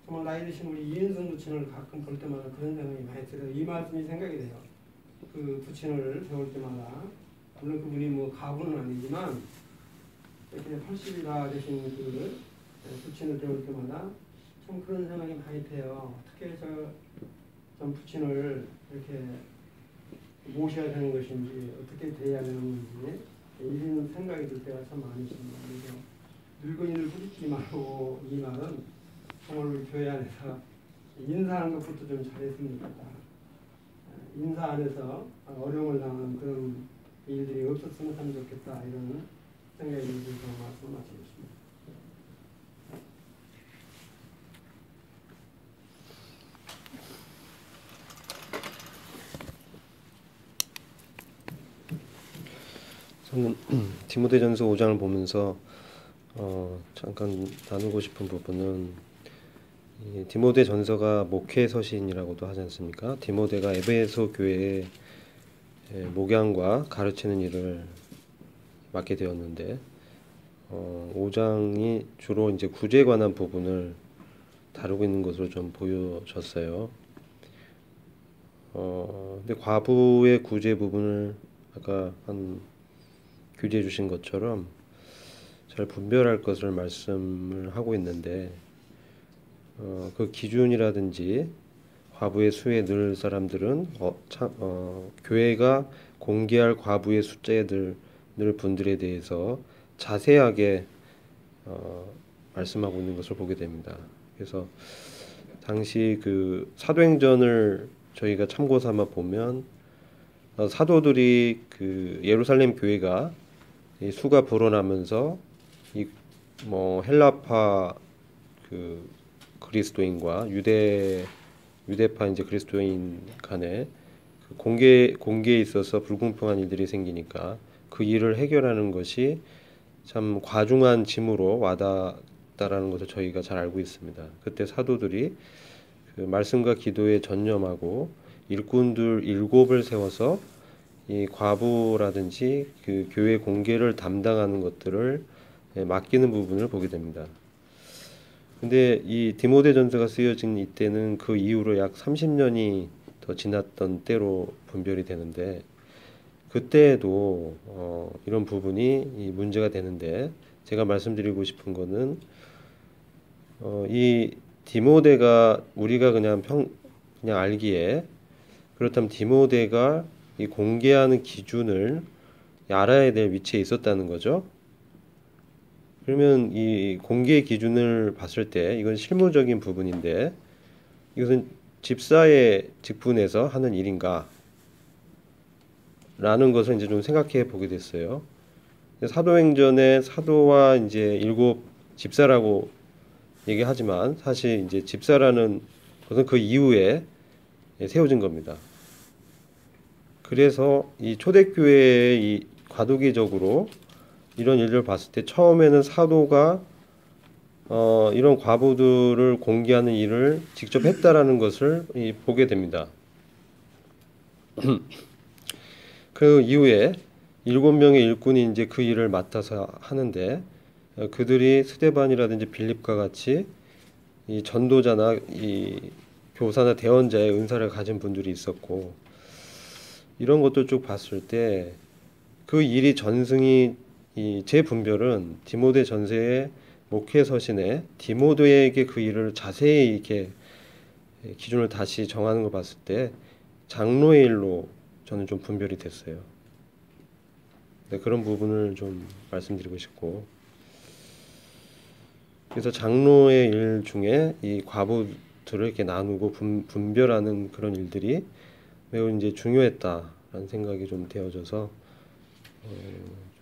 정말 나이 드신 우리 이인성 부친을 가끔 볼 때마다 그런 생각이 많이 들어요. 이 말씀이 생각이 돼요. 그 부친을 배울 때마다 물론 그분이 뭐 가부는 아니지만 이렇게 80이 다 되신 그 부친을 배울 때마다 참 그런 생각이 많이 돼요. 어떻게 전 부친을 이렇게 모셔야 되는 것인지 어떻게 대해야 되는 건지 이런 생각이 들 때가 참 많이 있습니다. 그래서 늙은이를 부딪히지 말고 이 말은 정말 우리 교회 안에서 인사하는 것부터 좀 잘했으면 좋겠다. 인사 안에서 어려움을 당하는 그런 일들이 없었으면 참 좋겠다. 이런 생각이 들어서 말씀을 마치겠습니다. 저는 디모데전서 5장을 보면서 잠깐 나누고 싶은 부분은 이 디모데 전서가 목회 서신이라고도 하지 않습니까? 디모데가 에베소 교회의 목양과 가르치는 일을 맡게 되었는데 5장이 주로 이제 구제에 관한 부분을 다루고 있는 것으로 좀 보여졌어요. 근데 과부의 구제 부분을 아까 한 교제해 주신 것처럼 잘 분별할 것을 말씀을 하고 있는데 그 기준이라든지 과부의 수에 늘 사람들은 교회가 공개할 과부의 숫자에 늘 분들에 대해서 자세하게 말씀하고 있는 것을 보게 됩니다. 그래서 당시 그 사도행전을 저희가 참고 삼아 보면 사도들이 그 예루살렘 교회가 이 수가 불어나면서 이 뭐 헬라파 그 그리스도인과 유대파 이제 그리스도인 간에 그 공개에 있어서 불공평한 일들이 생기니까 그 일을 해결하는 것이 참 과중한 짐으로 와닿았다라는 것을 저희가 잘 알고 있습니다. 그때 사도들이 그 말씀과 기도에 전념하고 일꾼들 7을 세워서 이 과부라든지 그 교회 공개를 담당하는 것들을 맡기는 부분을 보게 됩니다. 근데 이 디모데전서가 쓰여진 이때는 그 이후로 약 30년이 더 지났던 때로 분별이 되는데 그때에도 이런 부분이 문제가 되는데 제가 말씀드리고 싶은 거는 이 디모데가 우리가 그냥 알기에 그렇다면 디모데가 이 공개하는 기준을 알아야 될 위치에 있었다는 거죠. 그러면 이 공개 기준을 봤을 때 이건 실무적인 부분인데 이것은 집사의 직분에서 하는 일인가? 라는 것을 이제 좀 생각해 보게 됐어요. 사도행전에 사도와 이제 7 집사라고 얘기하지만 사실 이제 집사라는 것은 그 이후에 세워진 겁니다. 그래서 이 초대교회의 이 과도기적으로 이런 일을 봤을 때 처음에는 사도가 이런 과부들을 공개하는 일을 직접 했다라는 것을 보게 됩니다. 그 이후에 7명의 일꾼이 이제 그 일을 맡아서 하는데 그들이 스데반이라든지 빌립과 같이 이 전도자나 이 교사나 대언자의 은사를 가진 분들이 있었고 이런 것도 쭉 봤을 때 그 일이 전승이 제 분별은 디모데 전서의 목회 서신에 디모데에게 그 일을 자세히 이렇게 기준을 다시 정하는 걸 봤을 때 장로의 일로 저는 좀 분별이 됐어요. 네, 그런 부분을 좀 말씀드리고 싶고 그래서 장로의 일 중에 이 과부들을 이렇게 나누고 분별하는 그런 일들이 매우 이제 중요했다라는 생각이 좀 되어져서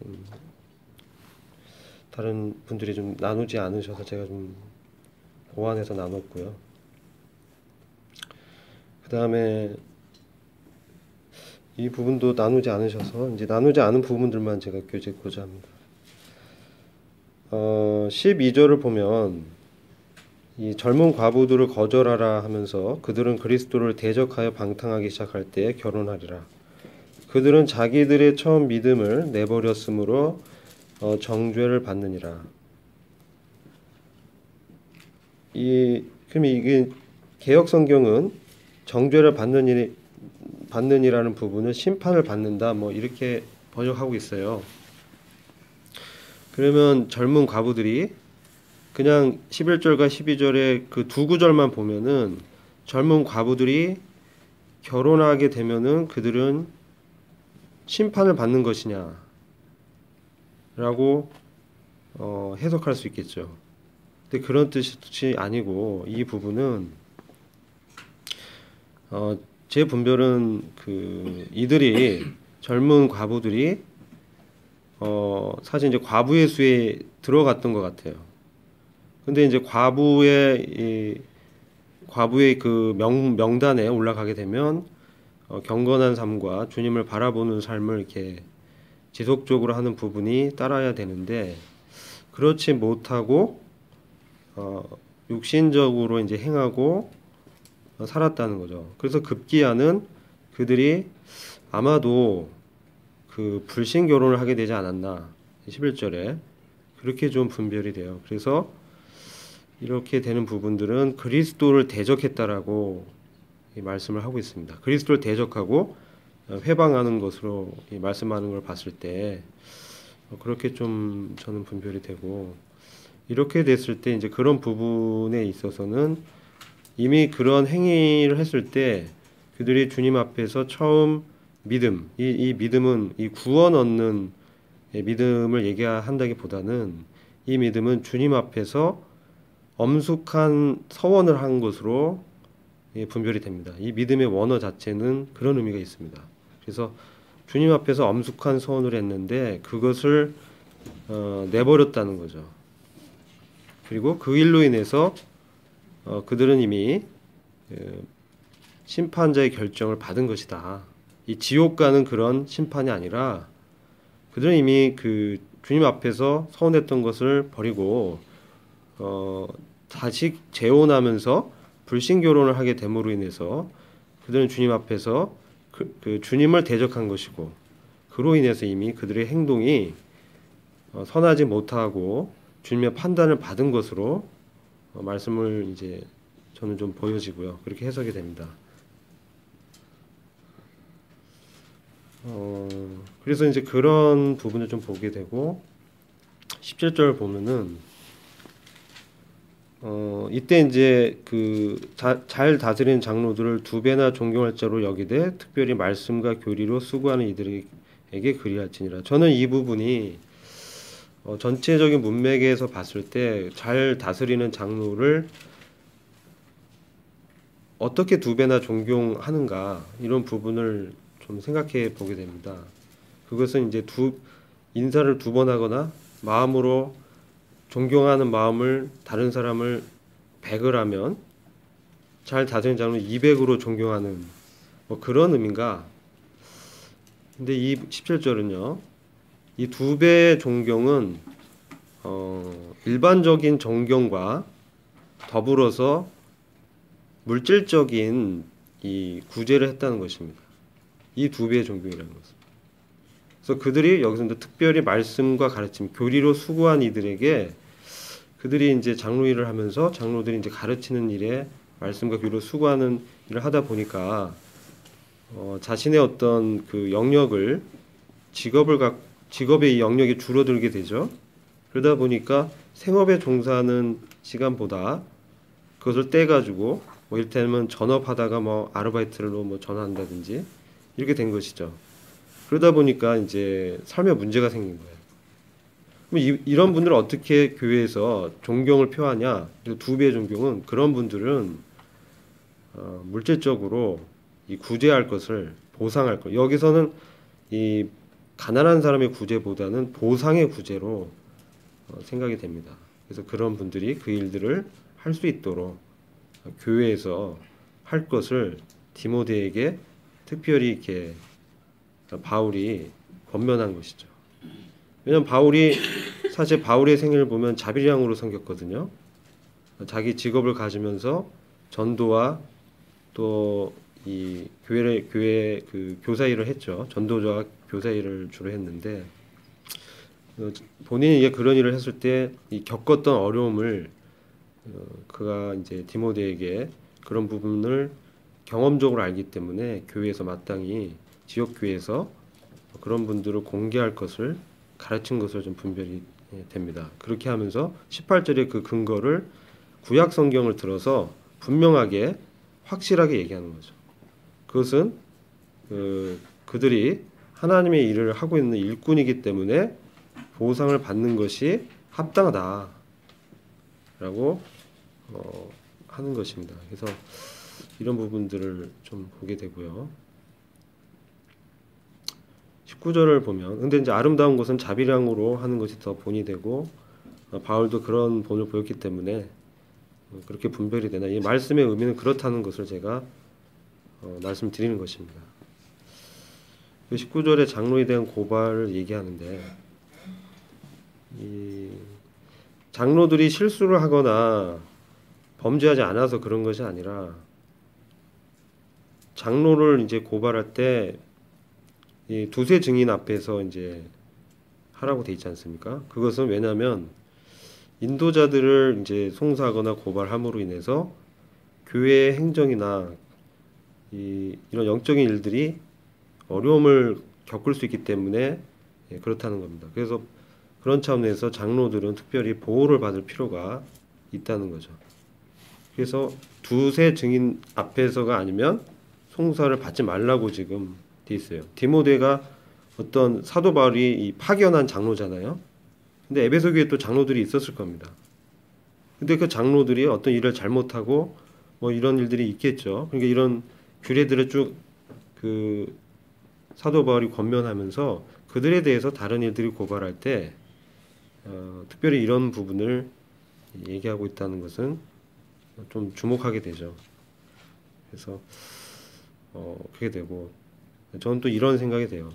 좀 다른 분들이 좀 나누지 않으셔서 제가 좀 보완해서 나눴고요. 그 다음에 이 부분도 나누지 않으셔서 이제 나누지 않은 부분들만 제가 교제하고자 합니다. 12절을 보면 이 젊은 과부들을 거절하라 하면서 그들은 그리스도를 대적하여 방탕하기 시작할 때 결혼하리라. 그들은 자기들의 처음 믿음을 내버렸으므로 정죄를 받느니라. 그럼 이게 개역 성경은 정죄를 받느니라는 부분을 심판을 받는다 뭐 이렇게 번역하고 있어요. 그러면 젊은 과부들이 그냥 11절과 12절의 그 두 구절만 보면은 젊은 과부들이 결혼하게 되면은 그들은 심판을 받는 것이냐 라고 해석할 수 있겠죠. 근데 그런 뜻이 아니고 이 부분은 제 분별은 그 이들이 젊은 과부들이 사실 이제 과부의 수에 들어갔던 것 같아요. 근데 이제 과부의 그 명단에 올라가게 되면 경건한 삶과 주님을 바라보는 삶을 이렇게 지속적으로 하는 부분이 따라야 되는데 그렇지 못하고 육신적으로 이제 행하고 살았다는 거죠. 그래서 급기야는 그들이 아마도 그 불신 결혼을 하게 되지 않았나. 11절에 그렇게 좀 분별이 돼요. 그래서 이렇게 되는 부분들은 그리스도를 대적했다라고 이 말씀을 하고 있습니다. 그리스도를 대적하고 회방하는 것으로 이 말씀하는 걸 봤을 때 그렇게 좀 저는 분별이 되고, 이렇게 됐을 때 이제 그런 부분에 있어서는 이미 그런 행위를 했을 때 그들이 주님 앞에서 처음 믿음, 이 믿음은 이 구원 얻는 믿음을 얘기한다기보다는 이 믿음은 주님 앞에서 엄숙한 서원을 한 것으로 분별이 됩니다. 이 믿음의 원어 자체는 그런 의미가 있습니다. 그래서 주님 앞에서 엄숙한 서원을 했는데 그것을 내버렸다는 거죠. 그리고 그 일로 인해서 그들은 이미 심판자의 결정을 받은 것이다. 이 지옥 가는 그런 심판이 아니라 그들은 이미 그 주님 앞에서 서원했던 것을 버리고 다시 재혼하면서 불신 결혼을 하게 됨으로 인해서 그들은 주님 앞에서 그 주님을 대적한 것이고, 그로 인해서 이미 그들의 행동이 선하지 못하고 주님의 판단을 받은 것으로 말씀을 이제 저는 좀 보여지고요. 그렇게 해석이 됩니다. 그래서 이제 그런 부분을 좀 보게 되고, 17절 보면은 이때 이제 그 잘 다스리는 장로들을 두 배나 존경할 자로 여기되 특별히 말씀과 교리로 수고하는 이들에게 그리할지니라. 저는 이 부분이 전체적인 문맥에서 봤을 때 잘 다스리는 장로를 어떻게 두 배나 존경하는가, 이런 부분을 좀 생각해 보게 됩니다. 그것은 이제 인사를 두 번 하거나 마음으로 존경하는 마음을 다른 사람을 100을 하면 잘 다스리는 장로는 200으로 존경하는 뭐 그런 의미인가. 근데 이 17절은요, 이 두 배의 존경은 일반적인 존경과 더불어서 물질적인 이 구제를 했다는 것입니다. 이 두 배의 존경이라는 것은. 그래서 그들이 여기서 특별히 말씀과 가르침, 교리로 수고한 이들에게, 그들이 이제 장로 일을 하면서 장로들이 이제 가르치는 일에 말씀과 교리로 수고하는 일을 하다 보니까 자신의 어떤 그 영역을 직업의 영역이 줄어들게 되죠. 그러다 보니까 생업에 종사하는 시간보다 그것을 떼가지고 뭐 이를테면 전업하다가 뭐 아르바이트로 뭐 전화한다든지 이렇게 된 것이죠. 그러다 보니까 이제 삶에 문제가 생긴 거예요. 그럼 이런 분들을 어떻게 교회에서 존경을 표하냐? 두 배의 존경은 그런 분들은 물질적으로 이 구제할 것을 보상할 것. 여기서는 이 가난한 사람의 구제보다는 보상의 구제로 생각이 됩니다. 그래서 그런 분들이 그 일들을 할 수 있도록 교회에서 할 것을 디모데에게 특별히 이렇게 바울이 권면한 것이죠. 왜냐하면 사실 바울의 생애를 보면 자비량으로 섬겼거든요. 자기 직업을 가지면서 전도와 또 이 교회 그 교사 일을 했죠. 전도자와 교사 일을 주로 했는데 본인이 이게 그런 일을 했을 때 이 겪었던 어려움을 그가 이제 디모데에게 그런 부분을 경험적으로 알기 때문에 교회에서 마땅히 지역 교회에서 그런 분들을 공개할 것을 가르친 것을 좀 분별이 됩니다. 그렇게 하면서 18절의 그 근거를 구약 성경을 들어서 분명하게 확실하게 얘기하는 거죠. 그것은 그들이 하나님의 일을 하고 있는 일꾼이기 때문에 보상을 받는 것이 합당하다라고 하는 것입니다. 그래서 이런 부분들을 좀 보게 되고요. 19절을 보면, 근데 이제 아름다운 것은 자비량으로 하는 것이 더 본이 되고, 바울도 그런 본을 보였기 때문에 그렇게 분별이 되나, 이 말씀의 의미는 그렇다는 것을 제가 말씀드리는 것입니다. 19절에 장로에 대한 고발을 얘기하는데, 이 장로들이 실수를 하거나 범죄하지 않아서 그런 것이 아니라 장로를 이제 고발할 때 이 두세 증인 앞에서 이제 하라고 돼 있지 않습니까? 그것은 왜냐하면 인도자들을 이제 송사하거나 고발함으로 인해서 교회의 행정이나 이런 영적인 일들이 어려움을 겪을 수 있기 때문에 그렇다는 겁니다. 그래서 그런 차원에서 장로들은 특별히 보호를 받을 필요가 있다는 거죠. 그래서 두세 증인 앞에서가 아니면 송사를 받지 말라고 지금 돼 있어요. 디모데가 어떤 사도 바울이 파견한 장로잖아요. 근데 에베소 교회에 또 장로들이 있었을 겁니다. 근데 그 장로들이 어떤 일을 잘못하고 뭐 이런 일들이 있겠죠. 그러니까 이런 규례들을 쭉 그 사도 바울이 권면하면서 그들에 대해서 다른 일들이 고발할 때 특별히 이런 부분을 얘기하고 있다는 것은 좀 주목하게 되죠. 그래서 그게 되고 저는 또 이런 생각이 돼요.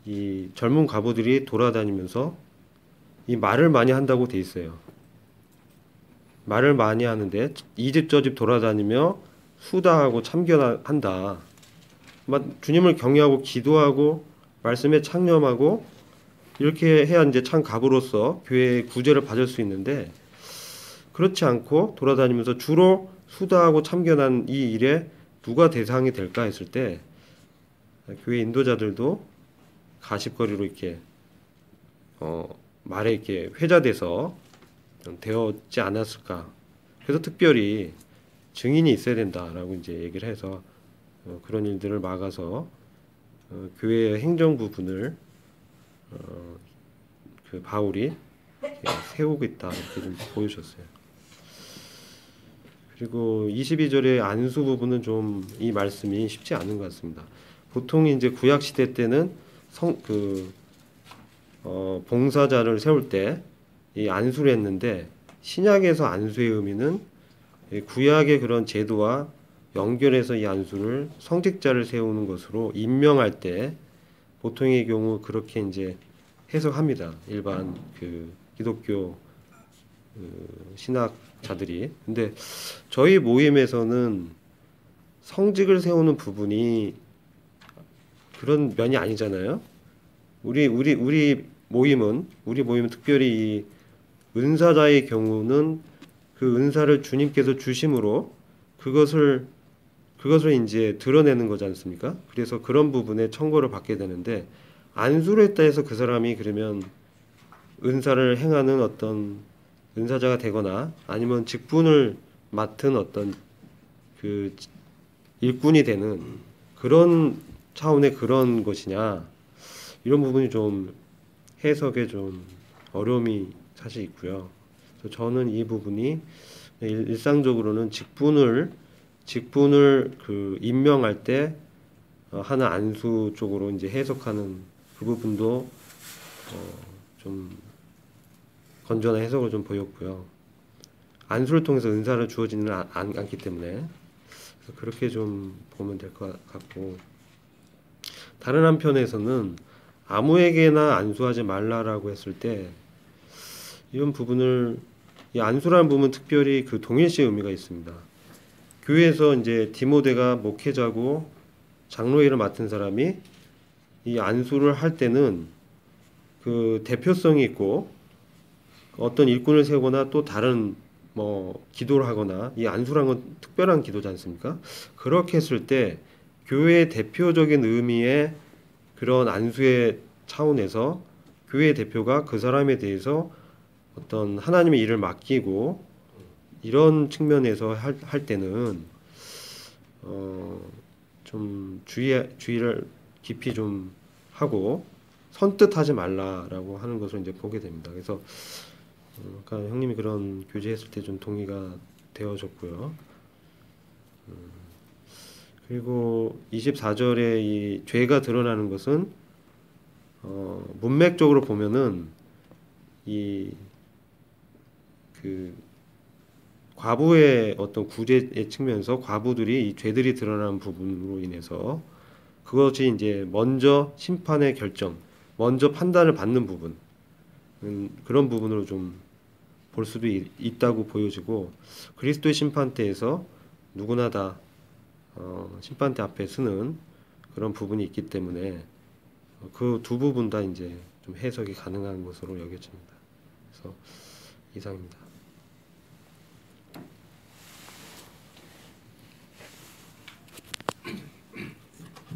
이 젊은 과부들이 돌아다니면서 이 말을 많이 한다고 돼 있어요. 말을 많이 하는데 이 집 저 집 돌아다니며 수다하고 참견한다. 주님을 경외하고 기도하고 말씀에 창념하고 이렇게 해야 이제 참 과부로서 교회의 구제를 받을 수 있는데 그렇지 않고 돌아다니면서 주로 수다하고 참견한 이 일에 누가 대상이 될까 했을 때 교회 인도자들도 가십거리로 이렇게 말에 이렇게 회자돼서 되었지 않았을까. 그래서 특별히 증인이 있어야 된다라고 이제 얘기를 해서 그런 일들을 막아서 교회의 행정 부분을 그 바울이 세우고 있다 이렇게 좀 보여줬어요. 그리고 22절의 안수 부분은 좀 이 말씀이 쉽지 않은 것 같습니다. 보통 이제 구약 시대 때는 봉사자를 세울 때 이 안수를 했는데 신약에서 안수의 의미는 구약의 그런 제도와 연결해서 이 안수를 성직자를 세우는 것으로 임명할 때 보통의 경우 그렇게 이제 해석합니다. 일반 그 기독교 신학자들이. 근데 저희 모임에서는 성직을 세우는 부분이 그런 면이 아니잖아요. 우리 모임은 특별히 이 은사자의 경우는 그 은사를 주님께서 주심으로 그것을 이제 드러내는 거지 않습니까? 그래서 그런 부분에 청구를 받게 되는데 안수를 했다 해서 그 사람이 그러면 은사를 행하는 어떤 은사자가 되거나 아니면 직분을 맡은 어떤 그 일꾼이 되는 그런 차원의 그런 것이냐 이런 부분이 좀 해석에 좀 어려움이 사실 있고요. 그래서 저는 이 부분이 일상적으로는 직분을 그 임명할 때 하는 안수 쪽으로 이제 해석하는 그 부분도 좀 건전한 해석을 좀 보였고요. 안수를 통해서 은사를 주어지는 않기 때문에 그렇게 좀 보면 될 것 같고 다른 한편에서는 아무에게나 안수하지 말라라고 했을 때 이런 부분을 이 안수라는 부분은 특별히 그 동일시의 의미가 있습니다. 교회에서 이제 디모데가 목회자고 장로의 일을 맡은 사람이 이 안수를 할 때는 그 대표성이 있고 어떤 일꾼을 세우거나 또 다른 뭐 기도를 하거나 이 안수라는 건 특별한 기도지 않습니까? 그렇게 했을 때 교회의 대표적인 의미의 그런 안수의 차원에서 교회의 대표가 그 사람에 대해서 어떤 하나님의 일을 맡기고 이런 측면에서 할 때는 좀 주의를 깊이 좀 하고 선뜻하지 말라라고 하는 것을 이제 보게 됩니다. 그래서 아까 형님이 그런 교제했을 때 좀 동의가 되어졌고요. 그리고 24절에 이 죄가 드러나는 것은 문맥적으로 보면은 그 과부의 어떤 구제의 측면에서 과부들이 이 죄들이 드러나는 부분으로 인해서 그것이 이제 먼저 심판의 결정, 먼저 판단을 받는 부분 그런 부분으로 좀 볼 수도 있다고 보여지고 그리스도의 심판대에서 누구나 다 심판대 앞에 서는 그런 부분이 있기 때문에 그 두 부분 다 이제 좀 해석이 가능한 것으로 여겨집니다. 그래서 이상입니다.